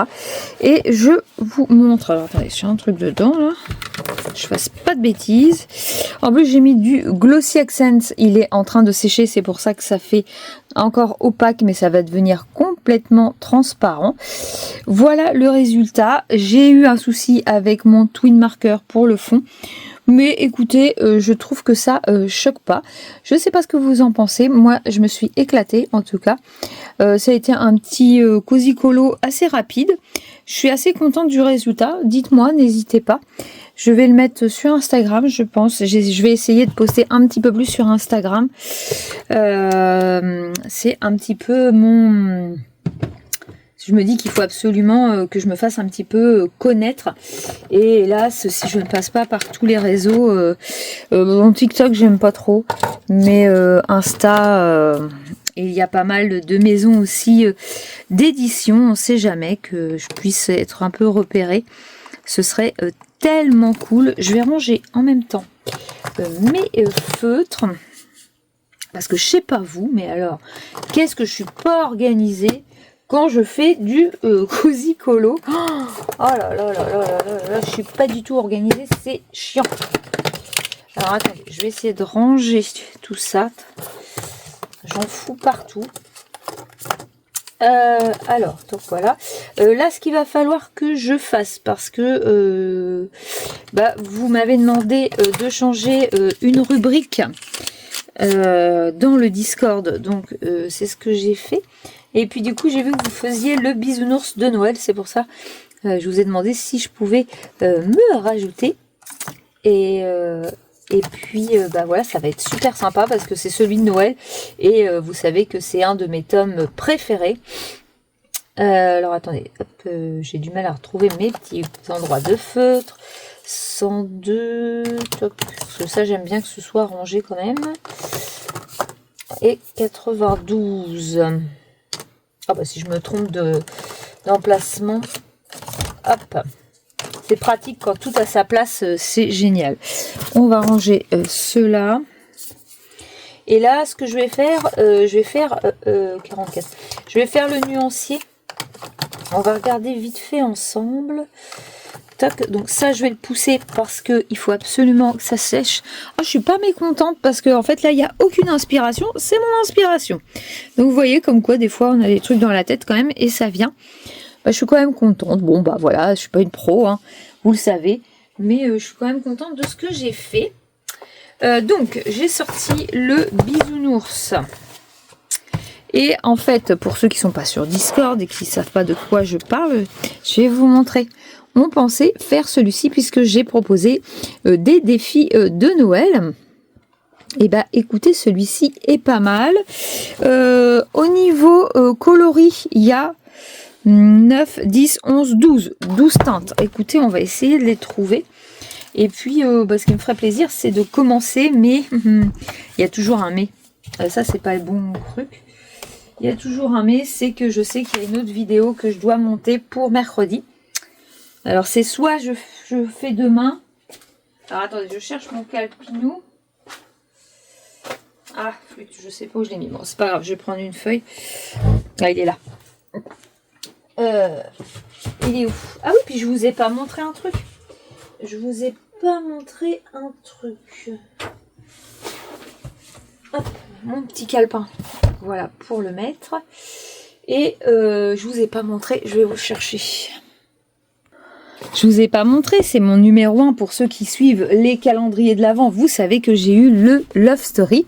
Et je vous montre, alors attendez, j'ai un truc dedans là, je fasse pas de bêtises. En plus j'ai mis du Glossy Accents, il est en train de sécher, c'est pour ça que ça fait encore opaque, mais ça va devenir complètement transparent. Voilà le résultat. J'ai eu un souci avec mon Twin Marker pour le fond. Mais écoutez, je trouve que ça choque pas. Je ne sais pas ce que vous en pensez. Moi, je me suis éclatée en tout cas. Ça a été un petit cosy colo assez rapide. Je suis assez contente du résultat. Dites-moi, n'hésitez pas. Je vais le mettre sur Instagram, je pense. Je vais essayer de poster un petit peu plus sur Instagram. C'est un petit peu mon... Je me dis qu'il faut absolument que je me fasse un petit peu connaître. Et hélas, si je ne passe pas par tous les réseaux, mon TikTok, j'aime pas trop. Mais Insta, il y a pas mal de maisons aussi d'édition. On ne sait jamais que je puisse être un peu repérée. Ce serait tellement cool. Je vais ranger en même temps mes feutres. Parce que je sais pas vous, mais alors, qu'est-ce que je suis pas organisée quand je fais du cosy colo. Oh là là là là là là là, je suis pas du tout organisée, c'est chiant. Alors attendez, je vais essayer de ranger tout ça. J'en fous partout. Alors, donc voilà. Là, ce qu'il va falloir que je fasse, parce que vous m'avez demandé de changer une rubrique dans le Discord. Donc, c'est ce que j'ai fait. Et puis du coup j'ai vu que vous faisiez le bisounours de Noël, c'est pour ça je vous ai demandé si je pouvais me rajouter. Et Et puis, bah voilà, ça va être super sympa parce que c'est celui de Noël. Et vous savez que c'est un de mes tomes préférés. Alors, attendez, hop, j'ai du mal à retrouver mes petits endroits de feutre. 102, top, parce que ça, j'aime bien que ce soit rangé quand même. Et 92. Ah bah si je me trompe d'emplacement, hop. C'est pratique quand tout a sa place, c'est génial. On va ranger ceux-là. Et là, ce que je vais faire, 44. Je vais faire le nuancier. On va regarder vite fait ensemble. Tac. Donc ça, je vais le pousser parce que il faut absolument que ça sèche. Oh, je suis pas mécontente parce que en fait là, il n'y a aucune inspiration. C'est mon inspiration. Donc vous voyez comme quoi des fois on a des trucs dans la tête quand même et ça vient. Bah, je suis quand même contente. Bon, bah voilà, je suis pas une pro, hein, vous le savez. Mais je suis quand même contente de ce que j'ai fait. Donc, j'ai sorti le bisounours. Et en fait, pour ceux qui sont pas sur Discord et qui ne savent pas de quoi je parle, je vais vous montrer. On pensait faire celui-ci puisque j'ai proposé des défis de Noël. Et bah écoutez, celui-ci est pas mal. Au niveau coloris, il y a 9, 10, 11, 12. 12 teintes. Écoutez, on va essayer de les trouver. Et puis, ce qui me ferait plaisir, c'est de commencer. Mais, il y a toujours un mais. Ça, c'est pas le bon truc. Il y a toujours un mais. C'est que je sais qu'il y a une autre vidéo que je dois monter pour mercredi. Alors, c'est soit je fais demain. Alors, attendez, je cherche mon calpinou. Ah, flûte, je sais pas où je l'ai mis. Bon, c'est pas grave, je vais prendre une feuille. Ah, il est là. Il est où? Ah oui, puis je vous ai pas montré un truc. Je vous ai pas montré un truc. Hop, mon petit calepin. Voilà, pour le mettre. Et je vous ai pas montré, je vais vous chercher. Je vous ai pas montré, c'est mon numéro 1 pour ceux qui suivent les calendriers de l'Avent. Vous savez que j'ai eu le Love Story.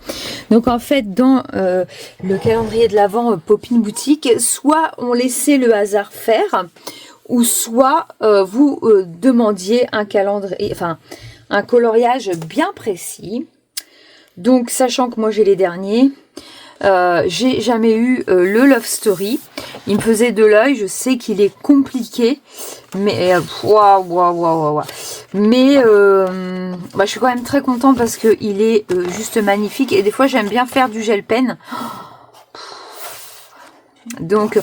Donc en fait, dans le calendrier de l'Avent Poppin Boutique, soit on laissait le hasard faire, ou soit vous demandiez un calendrier, enfin un coloriage bien précis. Donc sachant que moi j'ai les derniers, j'ai jamais eu le Love Story. Il me faisait de l'œil, je sais qu'il est compliqué, mais mais je suis quand même très contente parce que il est juste magnifique. Et des fois j'aime bien faire du gel pen. Donc,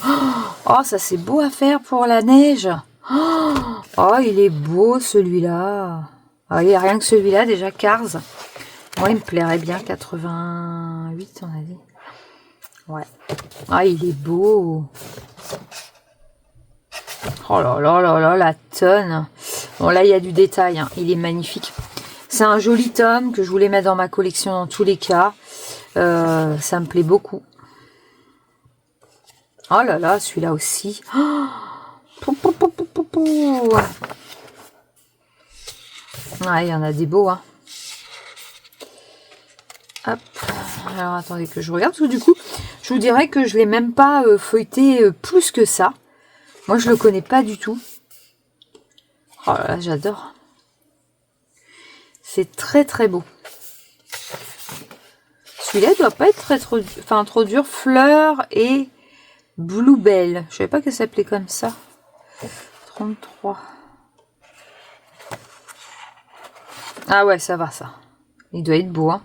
oh, ça c'est beau à faire pour la neige. Oh, il est beau celui-là. Ah, il n'y a rien que celui-là déjà, Cars. Moi, il me plairait bien, 88, on a dit. Ouais. Ah, il est beau. Oh là là là là, la tonne. Bon, là, il y a du détail, hein. Il est magnifique. C'est un joli tome que je voulais mettre dans ma collection dans tous les cas. Ça me plaît beaucoup. Oh là là, celui-là aussi. Ah, il y en a des beaux, hein. Hop. Alors, attendez que je regarde. Parce que du coup, je vous dirais que je ne l'ai même pas feuilleté plus que ça. Moi, je le connais pas du tout. Oh là là, j'adore. C'est très très beau. Celui-là, il doit pas être trop dur. Fleur et Bluebell. Je savais pas que ça s'appelait comme ça. 33. Ah ouais, ça va, ça. Il doit être beau, hein.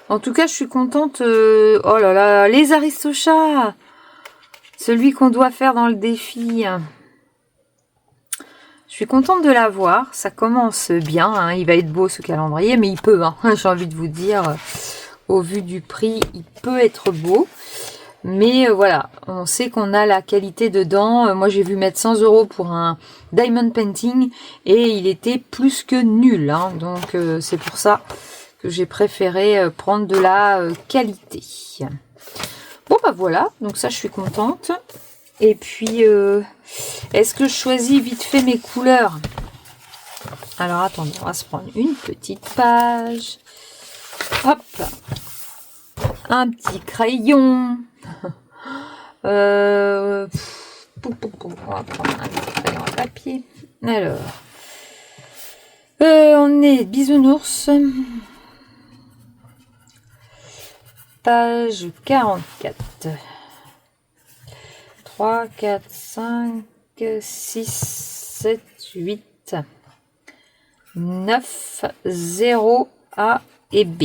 En tout cas, je suis contente. Oh là là, les Aristochats. Celui qu'on doit faire dans le défi. Je suis contente de l'avoir. Ça commence bien, hein. Il va être beau ce calendrier, mais il peut, hein. J'ai envie de vous dire, au vu du prix, il peut être beau. Mais voilà, on sait qu'on a la qualité dedans. Moi, j'ai vu mettre 100 € pour un diamond painting et il était plus que nul, hein. Donc, c'est pour ça que j'ai préféré prendre de la qualité. Bon, bah voilà. Donc ça, je suis contente. Et puis, est-ce que je choisis vite fait mes couleurs? Alors, attendez, on va se prendre une petite page. Hop. Un petit crayon. On va prendre un petit crayon. papier. Alors, on est bisounours. Page 44. 3, 4, 5, 6, 7, 8, 9, 0, A et B.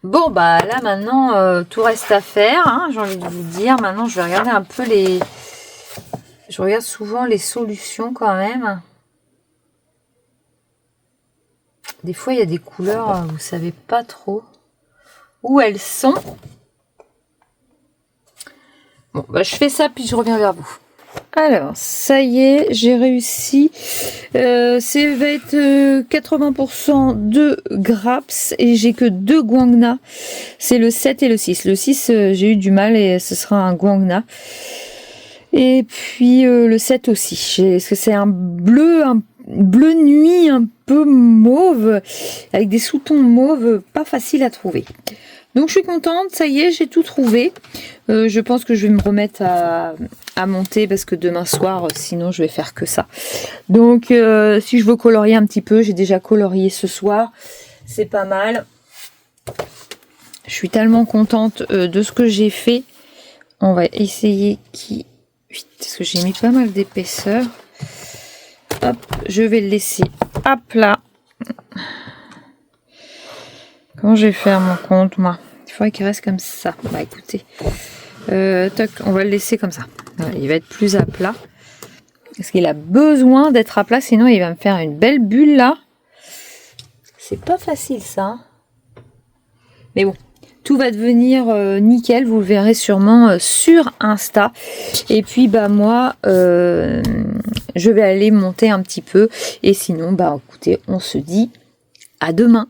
Bon, bah là maintenant, tout reste à faire, hein, j'ai envie de vous dire. Maintenant, je vais regarder un peu les... Je regarde souvent les solutions quand même. Des fois, il y a des couleurs, vous savez pas trop où elles sont. Bon, bah, je fais ça, puis je reviens vers vous. Alors, ça y est, j'ai réussi. Va être 80% de Graps et j'ai que 2 Guangna. C'est le 7 et le 6. Le 6, j'ai eu du mal et ce sera un Guangna. Et puis le 7 aussi. Parce que c'est un bleu nuit un peu mauve, avec des sous-tons mauve, pas facile à trouver. Donc je suis contente, ça y est, j'ai tout trouvé. Je pense que je vais me remettre à monter parce que demain soir, sinon je vais faire que ça. Donc si je veux colorier un petit peu, j'ai déjà colorié ce soir, c'est pas mal. Je suis tellement contente de ce que j'ai fait. On va essayer parce que j'ai mis pas mal d'épaisseur. Hop, je vais le laisser à plat. Comment je vais faire mon compte, moi? Il faudrait qu'il reste comme ça. Bah écoutez, toc, on va le laisser comme ça. Voilà, il va être plus à plat. Parce qu'il a besoin d'être à plat, sinon il va me faire une belle bulle là. C'est pas facile ça. Hein. Mais bon, tout va devenir nickel. Vous le verrez sûrement sur Insta. Et puis bah moi, je vais aller monter un petit peu. Et sinon, bah écoutez, on se dit à demain.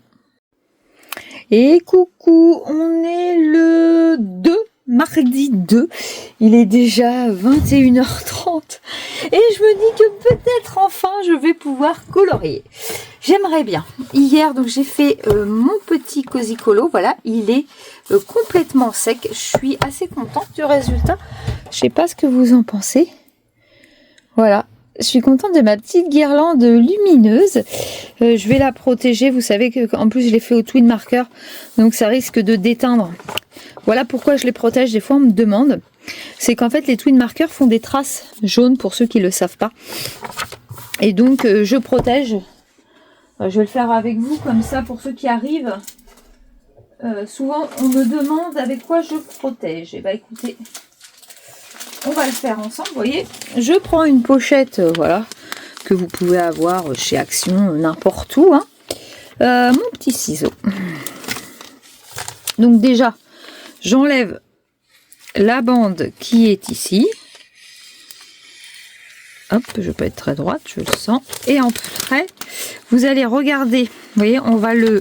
Et coucou, on est le 2, mardi 2. Il est déjà 21h30. Et je me dis que peut-être enfin je vais pouvoir colorier. J'aimerais bien. Hier, donc j'ai fait mon petit Cozy Colo. Voilà, il est complètement sec. Je suis assez contente du résultat. Je sais pas ce que vous en pensez. Voilà. Je suis contente de ma petite guirlande lumineuse. Je vais la protéger. Vous savez qu'en plus, je l'ai fait au twin marker. Donc, ça risque de déteindre. Voilà pourquoi je les protège. Des fois, on me demande. C'est qu'en fait, les twin markers font des traces jaunes pour ceux qui ne le savent pas. Et donc, je protège. Je vais le faire avec vous comme ça pour ceux qui arrivent. Souvent, on me demande avec quoi je protège. Et bah, écoutez... On va le faire ensemble, vous voyez. Je prends une pochette, voilà, que vous pouvez avoir chez Action, n'importe où. Hein. Mon petit ciseau. Donc déjà, j'enlève la bande qui est ici. Hop, je peux être très droite, je le sens. Et après, vous allez regarder, vous voyez, on va le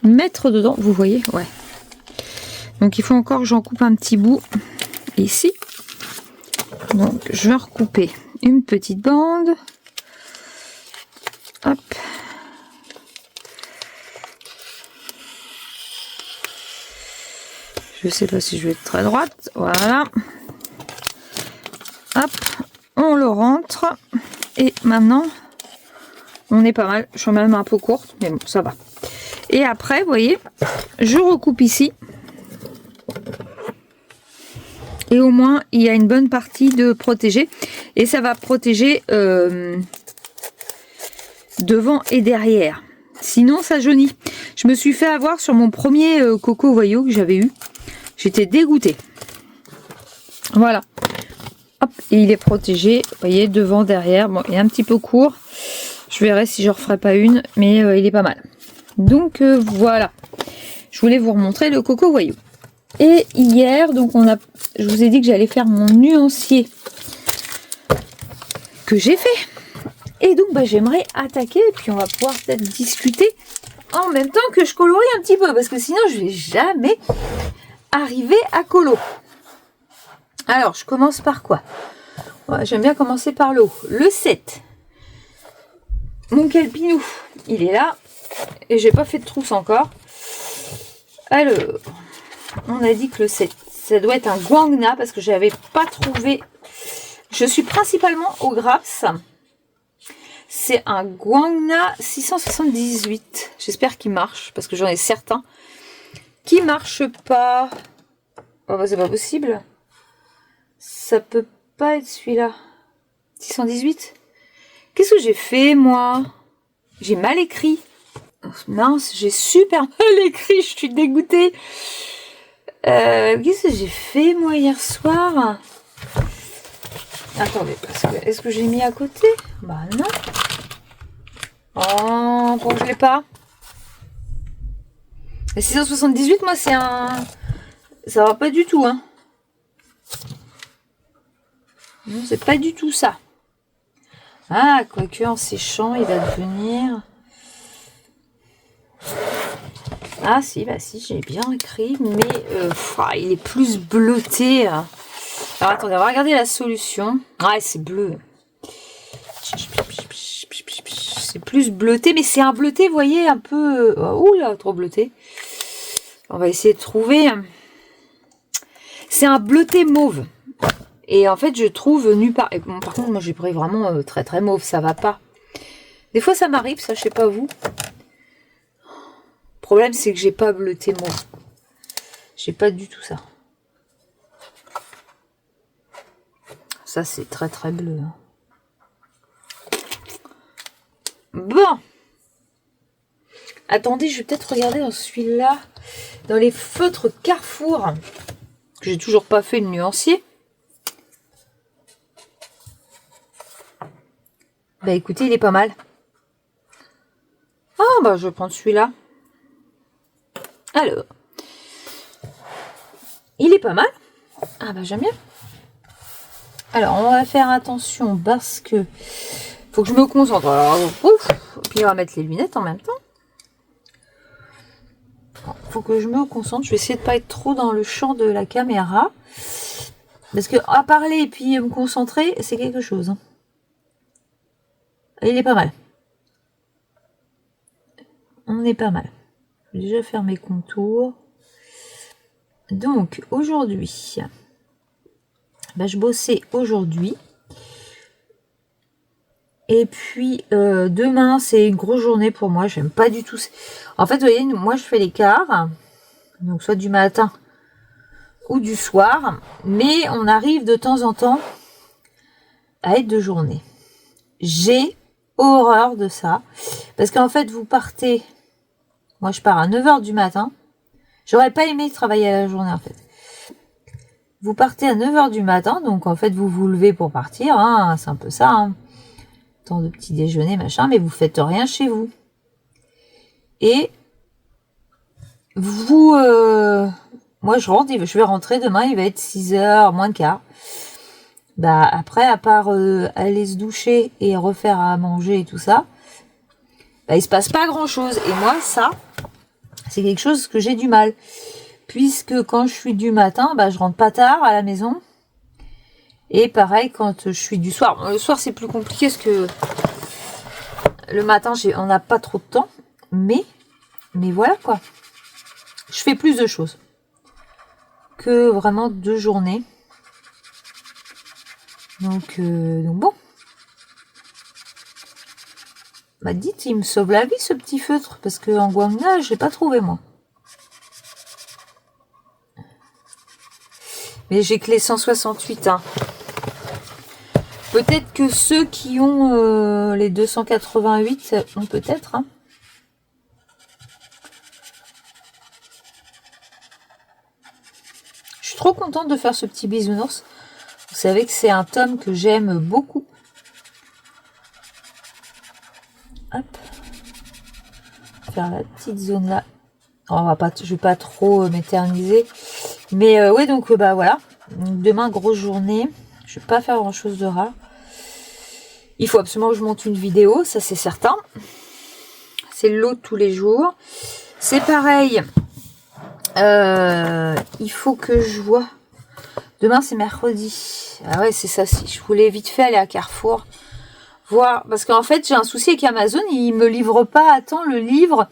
mettre dedans, vous voyez, ouais. Donc il faut encore que j'en coupe un petit bout ici. Donc je vais recouper une petite bande. Hop. Je sais pas si je vais être très droite. Voilà. Hop. On le rentre. Et maintenant, on est pas mal. Je suis même un peu courte, mais bon, ça va. Et après, vous voyez, je recoupe ici. Et au moins, il y a une bonne partie de protégée. Et ça va protéger devant et derrière. Sinon, ça jaunit. Je me suis fait avoir sur mon premier coco voyou que j'avais eu. J'étais dégoûtée. Voilà. Hop, et il est protégé. Vous voyez, devant, derrière. Bon, il est un petit peu court. Je verrai si je ne referai pas une. Mais il est pas mal. Donc, voilà. Je voulais vous remontrer le coco voyou. Et hier, donc je vous ai dit que j'allais faire mon nuancier que j'ai fait. Et donc, bah, j'aimerais attaquer et puis on va pouvoir peut-être discuter en même temps que je colorie un petit peu parce que sinon, je vais jamais arriver à colo. Alors, je commence par quoi? Ouais, j'aime bien commencer par le haut. Le 7. Mon Kelpinou, il est là. Et j'ai pas fait de trousse encore. Alors... On a dit que le 7, ça doit être un Guangna parce que j'avais pas trouvé Je suis principalement au Graps. C'est un Guangna 678. J'espère qu'il marche, parce que j'en ai certains qui marchent pas. Oh bah c'est pas possible. Ça peut pas être celui-là. 618. Qu'est-ce que j'ai fait, moi? J'ai mal écrit. Oh, mince, j'ai super mal écrit, je suis dégoûtée. Qu'est-ce que j'ai fait, moi, hier soir? Attendez, parce que est-ce que j'ai mis à côté? Bah non. Oh, pourquoi je l'ai pas? Le 678, moi, c'est un... Ça va pas du tout, hein. Non, c'est pas du tout ça. Ah, quoique en séchant, il va devenir... Ah si, bah si, j'ai bien écrit, mais il est plus bleuté. Alors attendez, on va regarder la solution. Ouais, c'est bleu. C'est plus bleuté, mais c'est un bleuté, vous voyez, un peu... Ouh là, trop bleuté. On va essayer de trouver... C'est un bleuté mauve. Et en fait, je trouve nu par... Bon, par contre, moi, j'ai pris vraiment très très mauve, ça va pas. Des fois, ça m'arrive, ça, je sais pas vous. Le problème, c'est que j'ai pas bleuté mauve. J'ai pas du tout ça. Ça, c'est très très bleu. Hein. Bon. Attendez, je vais peut-être regarder dans celui-là. Dans les feutres Carrefour. Que j'ai toujours pas fait le nuancier. Bah écoutez, il est pas mal. Ah bah je vais prendre celui-là. Alors. Il est pas mal. Ah bah j'aime bien. Alors on va faire attention parce que faut que je me concentre. Alors, ouf, puis on va mettre les lunettes en même temps. Faut que je me concentre. Je vais essayer de pas être trop dans le champ de la caméra. Parce que à parler et puis me concentrer, c'est quelque chose. Hein. Il est pas mal. On est pas mal. Je vais déjà faire mes contours. Donc aujourd'hui, bah, je bossais aujourd'hui. Et puis demain, c'est une grosse journée pour moi. J'aime pas du tout. En fait, vous voyez, moi je fais l'écart. Donc soit du matin ou du soir. Mais on arrive de temps en temps à être de journée. J'ai horreur de ça. Parce qu'en fait, vous partez... Moi, je pars à 9h du matin. J'aurais pas aimé travailler à la journée, en fait. Vous partez à 9h du matin. Donc, en fait, vous vous levez pour partir. Hein, c'est un peu ça. Hein. Temps de petit déjeuner, machin. Mais vous faites rien chez vous. Et vous... moi, je rentre. Je vais rentrer demain. Il va être 6h, moins de quart. Bah, après, à part aller se doucher et refaire à manger et tout ça, bah, il se passe pas grand chose. Et moi, ça, c'est quelque chose que j'ai du mal. Puisque quand je suis du matin, bah, je rentre pas tard à la maison. Et pareil, quand je suis du soir. Bon, le soir, c'est plus compliqué parce que le matin, on n'a pas trop de temps. Mais voilà quoi. Je fais plus de choses que vraiment 2 journées. Donc bon. Bah dites, il me sauve la vie ce petit feutre, parce que en Guangna, je l'ai pas trouvé moi. Mais j'ai que les 168. Hein. Peut-être que ceux qui ont les 288 ont peut-être. Hein. Je suis trop contente de faire ce petit bisounours. Vous savez que c'est un tome que j'aime beaucoup. Hop. Faire la petite zone là. Je vais pas trop m'éterniser. Mais ouais, donc bah voilà. Donc, demain, grosse journée. Je vais pas faire grand chose de rare. Il faut absolument que je monte une vidéo, ça c'est certain. C'est le lot de tous les jours. C'est pareil. Il faut que je vois. Demain c'est mercredi. Ah ouais, c'est ça. Si je voulais vite fait aller à Carrefour. Voir. Parce qu'en fait, j'ai un souci avec Amazon. Il me livre pas à temps le livre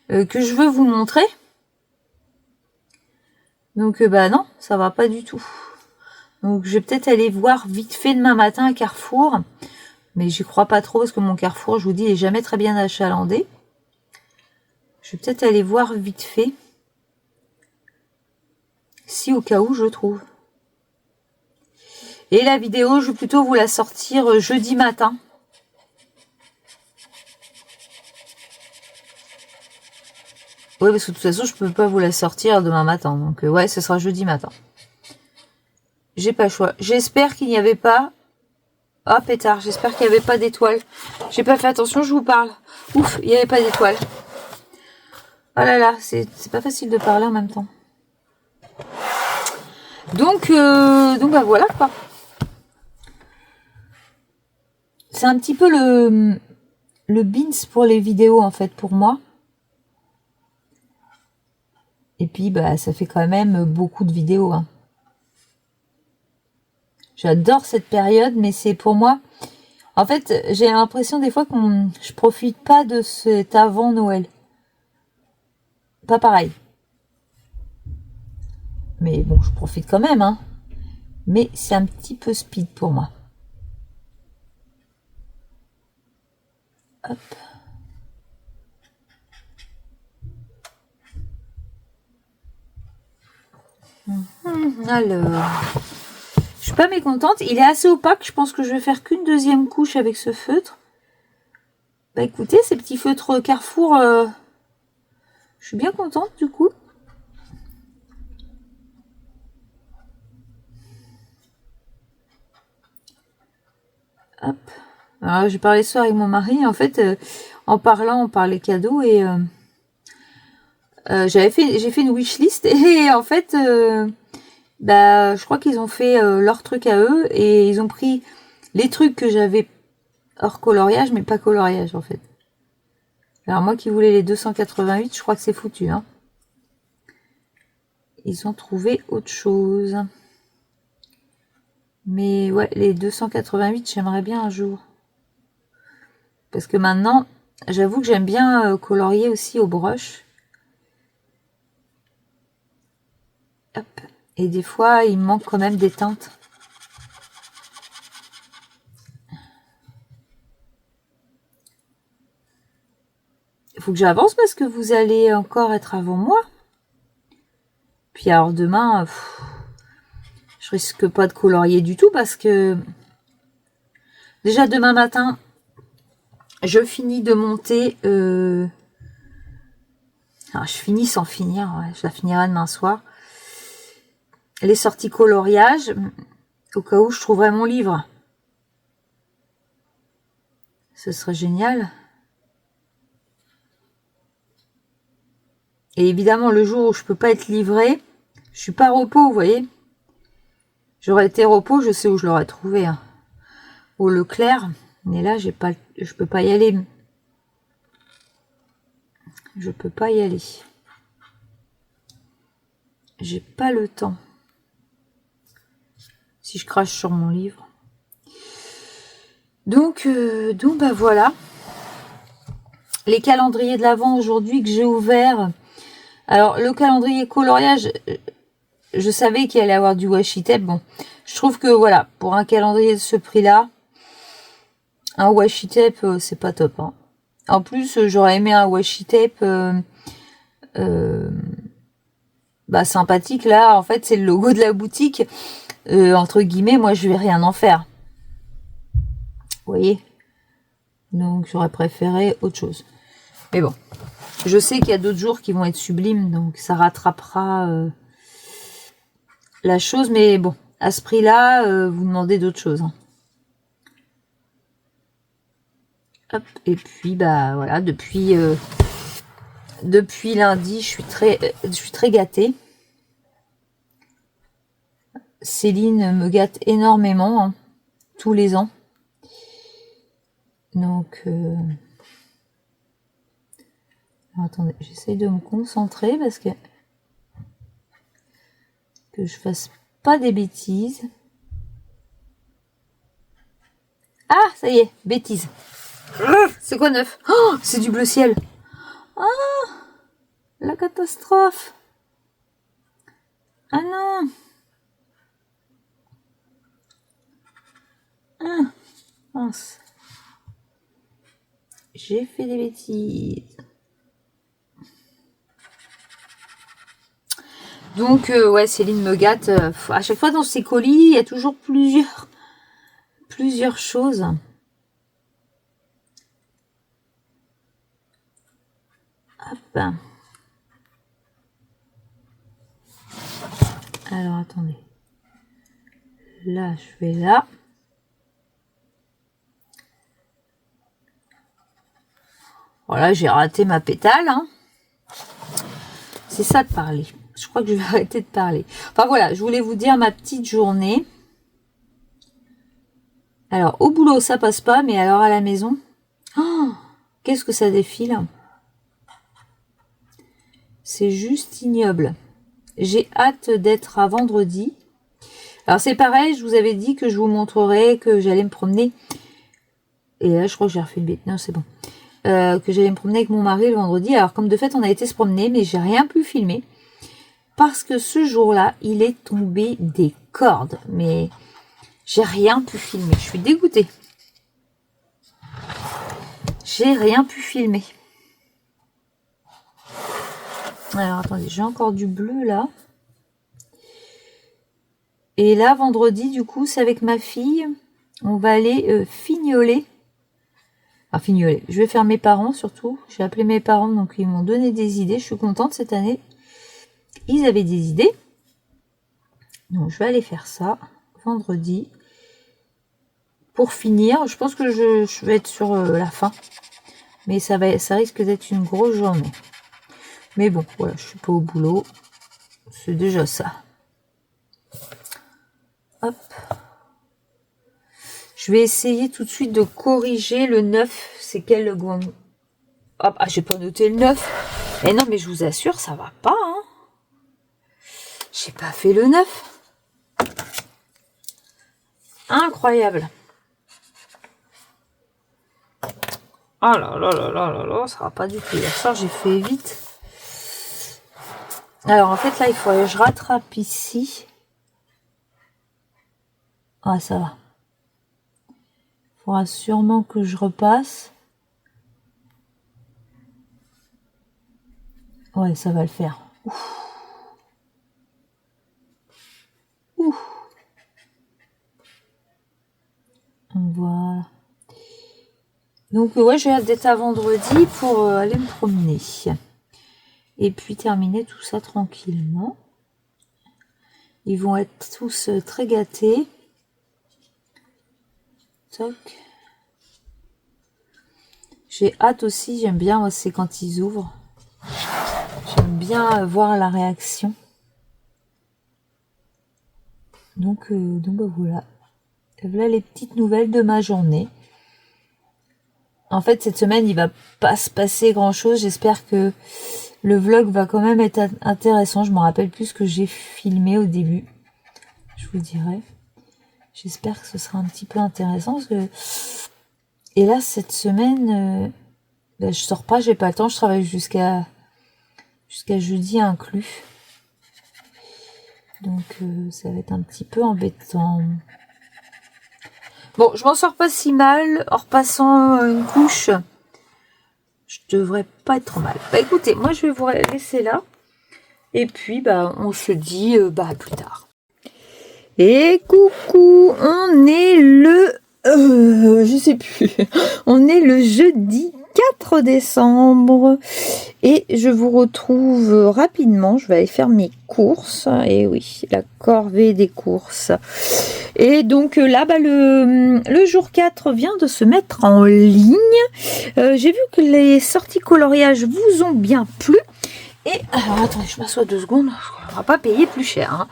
que je veux vous montrer. Donc bah non, ça va pas du tout. Donc je vais peut-être aller voir vite fait demain matin à Carrefour. Mais j'y crois pas trop parce que mon Carrefour, je vous dis, il est jamais très bien achalandé. Je vais peut-être aller voir vite fait. Si au cas où je trouve. Et la vidéo, je vais plutôt vous la sortir jeudi matin. Oui, parce que de toute façon, je peux pas vous la sortir demain matin. Donc ouais, ce sera jeudi matin. J'ai pas le choix. J'espère qu'il n'y avait pas... Oh pétard, j'espère qu'il n'y avait pas d'étoiles. J'ai pas fait attention, je vous parle. Ouf, il n'y avait pas d'étoiles. Oh là là, c'est pas facile de parler en même temps. Donc bah voilà quoi. C'est un petit peu le beans pour les vidéos en fait pour moi. Et puis bah ça fait quand même beaucoup de vidéos. Hein. J'adore cette période, mais c'est pour moi. En fait, j'ai l'impression des fois je profite pas de cet avant Noël. Pas pareil. Mais bon, je profite quand même, hein. Mais c'est un petit peu speed pour moi. Hop. Alors, je suis pas mécontente. Il est assez opaque. Je pense que je vais faire qu'une deuxième couche avec ce feutre. Bah écoutez, ces petits feutres Carrefour, je suis bien contente du coup. Hop. Alors, j'ai parlé ce soir avec mon mari. En fait, en parlant, on parlait cadeaux et j'ai fait une wishlist et en fait, bah, je crois qu'ils ont fait leur truc à eux et ils ont pris les trucs que j'avais hors coloriage, mais pas coloriage en fait. Alors moi qui voulais les 288, je crois que c'est foutu. Hein. Ils ont trouvé autre chose. Mais ouais, les 288, j'aimerais bien un jour. Parce que maintenant, j'avoue que j'aime bien colorier aussi au brush. Hop. Et des fois, il me manque quand même des teintes. Il faut que j'avance parce que vous allez encore être avant moi. Puis alors demain, je risque pas de colorier du tout parce que déjà demain matin, je finis de monter. Alors, je finis sans finir, ouais, je la finirai demain soir. Les sorties coloriage, au cas où je trouverai mon livre. Ce serait génial. Et évidemment, le jour où je peux pas être livrée, je suis pas repos, vous voyez. J'aurais été repos, je sais où je l'aurais trouvé. Hein. Au Leclerc. Mais là, je peux pas y aller. Je peux pas y aller. J'ai pas le temps. Si je crache sur mon livre. Donc bah voilà. Les calendriers de l'Avent aujourd'hui que j'ai ouverts. Alors, le calendrier coloriage, je savais qu'il allait avoir du washi tape. Bon, je trouve que voilà, pour un calendrier de ce prix-là, un washi tape, c'est pas top. Hein. En plus, j'aurais aimé un washi tape bah, sympathique. Là, en fait, c'est le logo de la boutique. Entre guillemets, moi, je vais rien en faire. Vous voyez? Donc, j'aurais préféré autre chose. Mais bon, je sais qu'il y a d'autres jours qui vont être sublimes, donc ça rattrapera la chose. Mais bon, à ce prix-là, vous demandez d'autres choses. Hein. Hop, et puis, bah voilà, depuis lundi, je suis très gâtée. Céline me gâte énormément, hein, tous les ans. Donc, attendez, j'essaie de me concentrer parce que je fasse pas des bêtises. Ah, ça y est, bêtises. C'est quoi neuf? Oh, c'est du bleu ciel. Ah, la catastrophe. Ah non. mince. J'ai fait des bêtises. Donc, ouais, Céline me gâte. À chaque fois dans ces colis, il y a toujours plusieurs choses. Hop. Alors, attendez. Là, je vais là. Voilà, j'ai raté ma pétale. Hein. C'est ça de parler. Je crois que je vais arrêter de parler. Enfin voilà, je voulais vous dire ma petite journée. Alors, au boulot, ça passe pas, mais alors à la maison, oh, qu'est-ce que ça défile? C'est juste ignoble. J'ai hâte d'être à vendredi. Alors c'est pareil, je vous avais dit que je vous montrerai que j'allais me promener. Et là, je crois que j'ai refait une bête. Non, c'est bon. Que j'allais me promener avec mon mari le vendredi. Alors comme de fait, on a été se promener, mais j'ai rien pu filmer. Parce que ce jour-là, il est tombé des cordes. Mais j'ai rien pu filmer. Je suis dégoûtée. J'ai rien pu filmer. Alors, attendez, j'ai encore du bleu, là. Et là, vendredi, du coup, c'est avec ma fille. On va aller fignoler. Enfin, fignoler. Je vais faire mes parents, surtout. J'ai appelé mes parents, donc ils m'ont donné des idées. Je suis contente cette année. Ils avaient des idées. Donc, je vais aller faire ça vendredi. Pour finir, je pense que je vais être sur la fin. Mais ça risque d'être une grosse journée. Mais bon, voilà, je suis pas au boulot. C'est déjà ça. Hop. Je vais essayer tout de suite de corriger le 9. C'est quel gong? Hop, ah, j'ai pas noté le 9. Eh non, mais je vous assure, ça va pas, hein. J'ai pas fait le 9. Incroyable. Oh là là là là là là, ça va pas du tout. Hier soir, j'ai fait vite. Alors, en fait, là, il faudrait que je rattrape ici. Ah, ça va. Il faudra sûrement que je repasse. Ouais, ça va le faire. Ouf. Ouf. Voilà. Donc, ouais, j'ai hâte d'être à vendredi pour aller me promener. Et puis terminer tout ça tranquillement. Ils vont être tous très gâtés. Toc. J'ai hâte aussi, j'aime bien, c'est quand ils ouvrent. J'aime bien voir la réaction. Donc ben voilà. Voilà les petites nouvelles de ma journée. En fait, cette semaine, il va pas se passer grand chose. J'espère que le vlog va quand même être intéressant. Je me rappelle plus ce que j'ai filmé au début. Je vous dirai. J'espère que ce sera un petit peu intéressant. Parce que... Et là, cette semaine, ben, je sors pas, j'ai pas le temps. Je travaille jusqu'à jeudi inclus. Donc, ça va être un petit peu embêtant. Bon, je m'en sors pas si mal. En repassant une couche, je devrais pas être trop mal. Bah écoutez, moi je vais vous laisser là. Et puis, bah, on se dit bah, à plus tard. Et coucou, on est le... je sais plus. On est le jeudi 4 décembre. Et je vous retrouve rapidement. Je vais aller faire mes courses. Et oui, la corvée des courses. Et donc là, bah, le jour 4 vient de se mettre en ligne. J'ai vu que les sorties coloriage vous ont bien plu. Et alors, attendez, je m'assois 2 secondes. On ne va pas payer plus cher. Hein.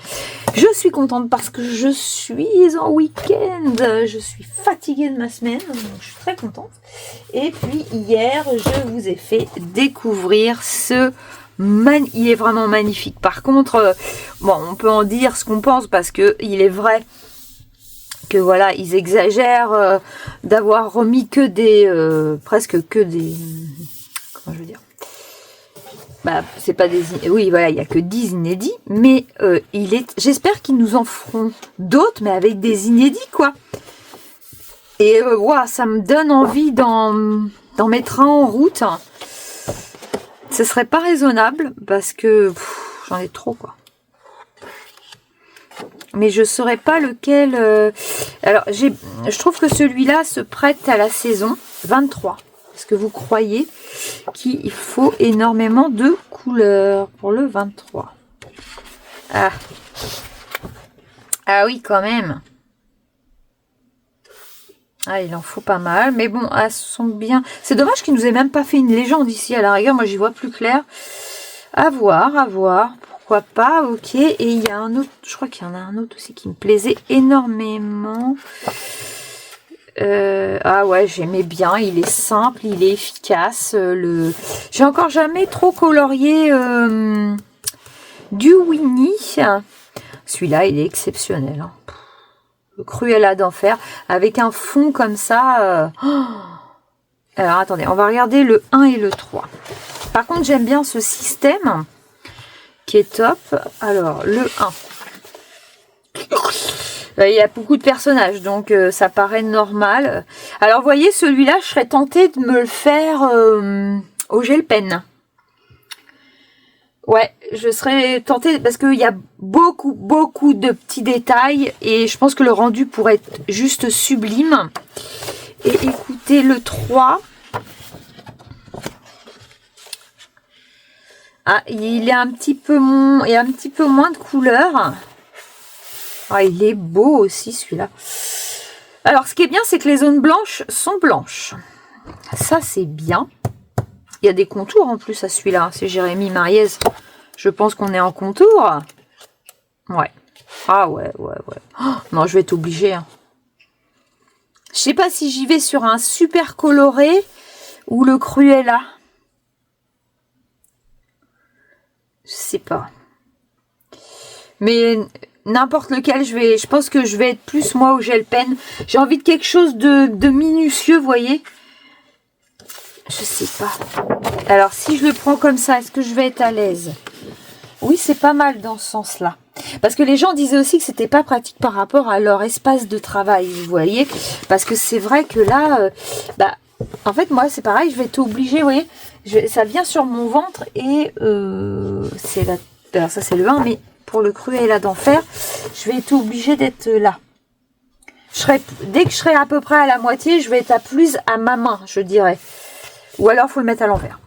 Je suis contente parce que je suis en week-end. Je suis fatiguée de ma semaine. Donc je suis très contente. Et puis hier, je vous ai fait découvrir il est vraiment magnifique. Par contre, bon, on peut en dire ce qu'on pense parce que il est vrai que voilà, ils exagèrent d'avoir remis que des... presque que des... comment je veux dire, bah, c'est pas des... Oui, voilà, il n'y a que 10 inédits, mais j'espère qu'ils nous en feront d'autres, mais avec des inédits, quoi. Et wow, ça me donne envie d'en mettre un en route. Ce serait pas raisonnable parce que j'en ai trop quoi. Mais je saurais pas lequel. Alors je trouve que celui-là se prête à la saison 23. Est-ce que vous croyez qu'il faut énormément de couleurs pour le 23? Ah. Ah oui, quand même. Ah, il en faut pas mal. Mais bon, elles sont bien. C'est dommage qu'il nous ait même pas fait une légende ici. À la rigueur, moi, j'y vois plus clair. À voir, à voir. Pourquoi pas, ok. Et il y a un autre, je crois qu'il y en a un autre aussi qui me plaisait énormément. Ah ouais, j'aimais bien. Il est simple, il est efficace. J'ai encore jamais trop colorié du Winnie. Celui-là, il est exceptionnel. Hein. Le Cruella d'enfer. Avec un fond comme ça. Alors, attendez, on va regarder le 1 et le 3. Par contre, j'aime bien ce système qui est top. Alors, le 1. Il y a beaucoup de personnages, donc ça paraît normal. Alors, vous voyez, celui-là, je serais tentée de me le faire au gel pen. Ouais, je serais tentée parce qu'il y a beaucoup de petits détails et je pense que le rendu pourrait être juste sublime. Et écoutez, le 3. Ah, il est un petit peu moins de couleurs. Ah, il est beau aussi celui-là. Alors, ce qui est bien, c'est que les zones blanches sont blanches. Ça, c'est bien. Il y a des contours en plus à celui-là. C'est Jérémy Mariez. Je pense qu'on est en contour. Ouais. Ah ouais. Oh, non, je vais être obligée. Hein. Je sais pas si j'y vais sur un super coloré ou le Cruella. Je sais pas. Mais n'importe lequel, je pense que je vais être plus moi au gel pen. J'ai envie de quelque chose de minutieux, vous voyez. Je sais pas. Alors, si je le prends comme ça, est-ce que je vais être à l'aise? Oui, c'est pas mal dans ce sens-là. Parce que les gens disaient aussi que c'était pas pratique par rapport à leur espace de travail, vous voyez. Parce que c'est vrai que là, en fait, moi, c'est pareil, je vais être obligée, vous voyez. Ça vient sur mon ventre et c'est là. Alors, ça, c'est le 1, mais pour le Cruella d'enfer, je vais être obligée d'être là. Dès que je serai à peu près à la moitié, je vais être à ma main, je dirais. Ou alors, il faut le mettre à l'envers.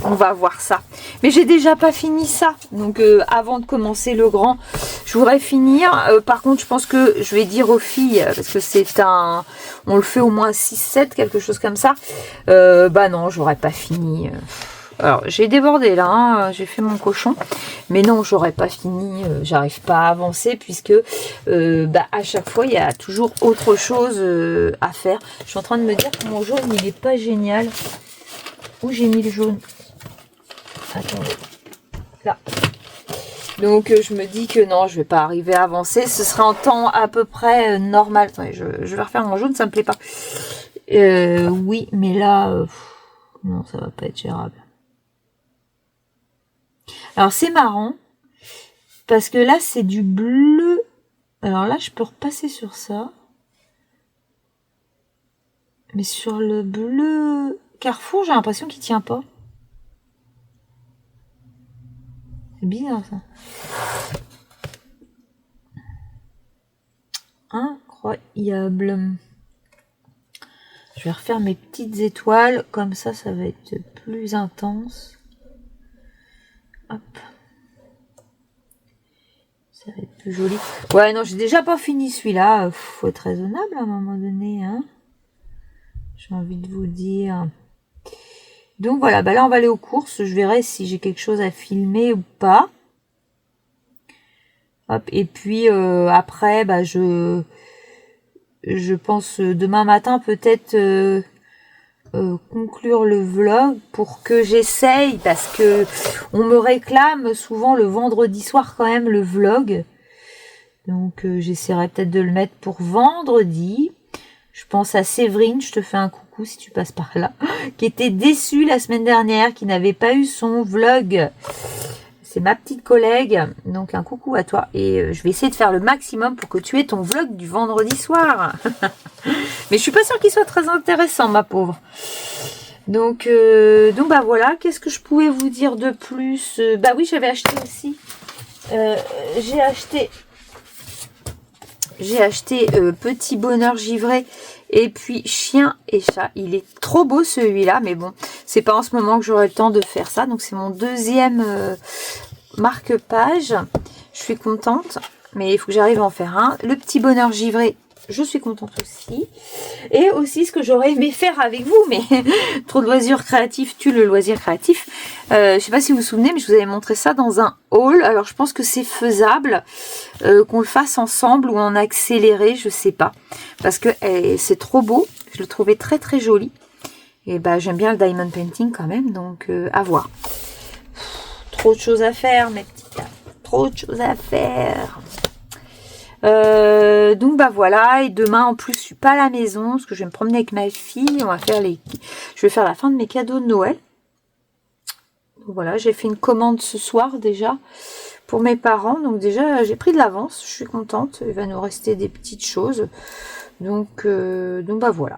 On va voir ça. Mais j'ai déjà pas fini ça. Donc, avant de commencer le grand, je voudrais finir. Par contre, je pense que je vais dire aux filles, parce que c'est un... On le fait au moins 6-7, quelque chose comme ça. Non, j'aurais pas fini. Alors, j'ai débordé là, hein, j'ai fait mon cochon. Mais non, j'aurais pas fini. J'arrive pas à avancer puisque à chaque fois, il y a toujours autre chose à faire. Je suis en train de me dire que mon jaune, il est pas génial. Où j'ai mis le jaune? Attendez. Là. Donc, je me dis que non, je vais pas arriver à avancer. Ce sera en temps à peu près normal. Attendez, je vais refaire mon jaune, ça me plaît pas. Oui, mais là... non, ça va pas être gérable. Alors, c'est marrant. Parce que là, c'est du bleu. Alors là, je peux repasser sur ça. Mais sur le bleu Carrefour, j'ai l'impression qu'il tient pas. C'est bizarre, ça. Incroyable. Je vais refaire mes petites étoiles. Comme ça, ça va être plus intense. Hop. Ça va être plus joli. Ouais, non, j'ai déjà pas fini celui-là. Faut être raisonnable à un moment donné, hein. J'ai envie de vous dire. Donc voilà, là on va aller aux courses. Je verrai si j'ai quelque chose à filmer ou pas. Hop, et puis après, je pense demain matin peut-être conclure le vlog pour que j'essaye, parce que on me réclame souvent le vendredi soir quand même le vlog. Donc j'essaierai peut-être de le mettre pour vendredi. Je pense à Séverine, je te fais un coucou si tu passes par là, qui était déçue la semaine dernière, qui n'avait pas eu son vlog. c'est ma petite collègue, donc un coucou à toi. Et je vais essayer de faire le maximum pour que tu aies ton vlog du vendredi soir. Mais je suis pas sûre qu'il soit très intéressant, ma pauvre. Donc bah voilà, qu'est-ce que je pouvais vous dire de plus? Bah oui, j'avais acheté aussi. J'ai acheté Petit Bonheur Givré et puis Chien et Chat. Il est trop beau celui-là, mais bon, c'est pas en ce moment que j'aurai le temps de faire ça. Donc c'est mon deuxième marque-page. Je suis contente, mais il faut que j'arrive à en faire un. Le Petit Bonheur Givré, je suis contente aussi. Et aussi ce que j'aurais aimé faire avec vous, mais trop de loisirs créatifs tue le loisir créatif. Je sais pas si vous vous souvenez, mais je vous avais montré ça dans un haul. Alors je pense que c'est faisable qu'on le fasse ensemble ou en accéléré, je sais pas. Parce que c'est trop beau, je le trouvais très très joli. Et bah j'aime bien le diamond painting quand même, donc à voir. Trop de choses à faire, mes petits gars. Trop de choses à faire. Donc bah voilà, et demain en plus je suis pas à la maison parce que je vais me promener avec ma fille, on va faire je vais faire la fin de mes cadeaux de Noël. Donc voilà, j'ai fait une commande ce soir déjà pour mes parents, donc déjà j'ai pris de l'avance, je suis contente, il va nous rester des petites choses, donc bah voilà.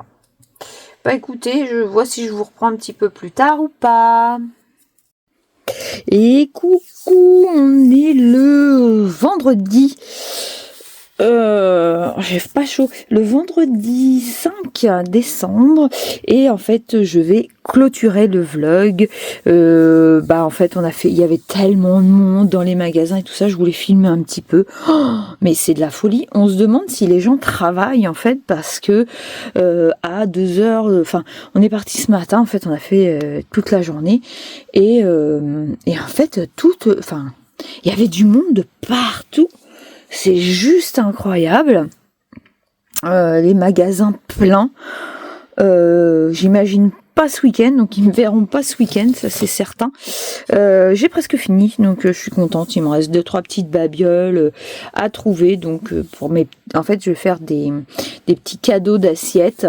Bah écoutez, je vois si je vous reprends un petit peu plus tard ou pas. Et coucou, on est le vendredi. J'ai pas chaud. Le vendredi 5 décembre et en fait je vais clôturer le vlog. Bah en fait il y avait tellement de monde dans les magasins et tout ça, je voulais filmer un petit peu. Oh, mais c'est de la folie. On se demande si les gens travaillent en fait parce que à 2h, enfin on est parti ce matin en fait, on a fait toute la journée et en fait il y avait du monde de partout. C'est juste incroyable. Les magasins pleins. J'imagine pas ce week-end, donc ils me verront pas ce week-end, ça c'est certain. J'ai presque fini, donc je suis contente. Il me reste 2-3 petites babioles à trouver. Donc en fait, je vais faire des petits cadeaux d'assiettes.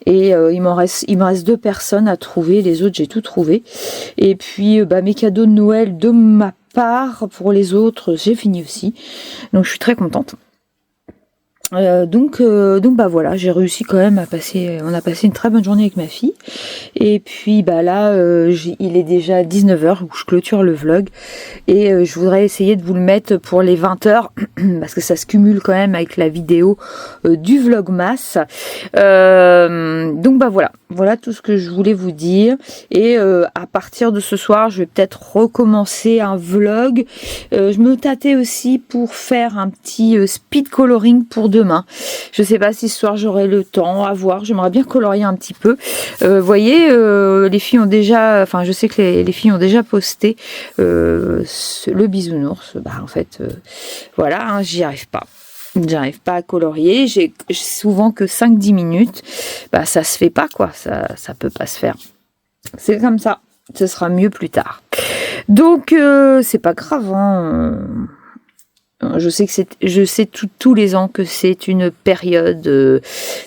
Et il me reste 2 personnes à trouver. Les autres, j'ai tout trouvé. Et puis mes cadeaux de Noël de ma part, pour les autres, j'ai fini aussi. Donc je suis très contente. Donc bah voilà, j'ai réussi quand même on a passé une très bonne journée avec ma fille. Et puis bah là il est déjà 19h où je clôture le vlog et je voudrais essayer de vous le mettre pour les 20h parce que ça se cumule quand même avec la vidéo du vlogmas. Donc bah voilà tout ce que je voulais vous dire. Et à partir de ce soir, je vais peut-être recommencer un vlog. Je me tâtais aussi pour faire un petit speed coloring pour demain. Je sais pas si ce soir j'aurai le temps, à voir. J'aimerais bien colorier un petit peu. Vous voyez, les filles ont déjà, enfin je sais que les filles ont déjà posté le bisounours. Bah en fait, voilà, hein, j'y arrive pas. J'arrive pas à colorier, j'ai souvent que 5-10 minutes. Bah ça se fait pas quoi, ça peut pas se faire. C'est comme ça, ce sera mieux plus tard. Donc c'est pas grave, hein. Je sais tous les ans que c'est une période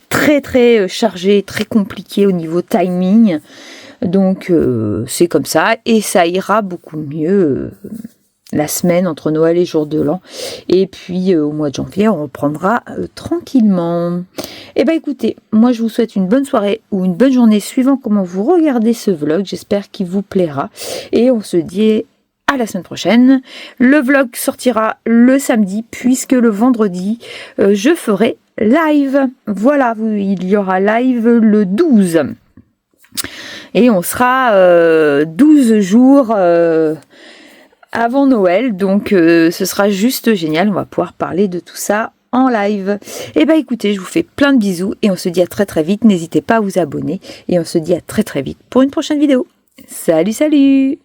très très chargée, très compliquée au niveau timing. Donc c'est comme ça et ça ira beaucoup mieux la semaine entre Noël et Jour de l'An. Et puis au mois de janvier, on reprendra tranquillement. Et bah écoutez, moi je vous souhaite une bonne soirée ou une bonne journée suivant comment vous regardez ce vlog. J'espère qu'il vous plaira. Et on se dit à la semaine prochaine. Le vlog sortira le samedi puisque le vendredi, je ferai live. Voilà, il y aura live le 12. Et on sera 12 jours avant Noël. Donc ce sera juste génial. On va pouvoir parler de tout ça en live. Et bah écoutez, je vous fais plein de bisous et on se dit à très très vite. N'hésitez pas à vous abonner et on se dit à très très vite pour une prochaine vidéo. Salut, salut!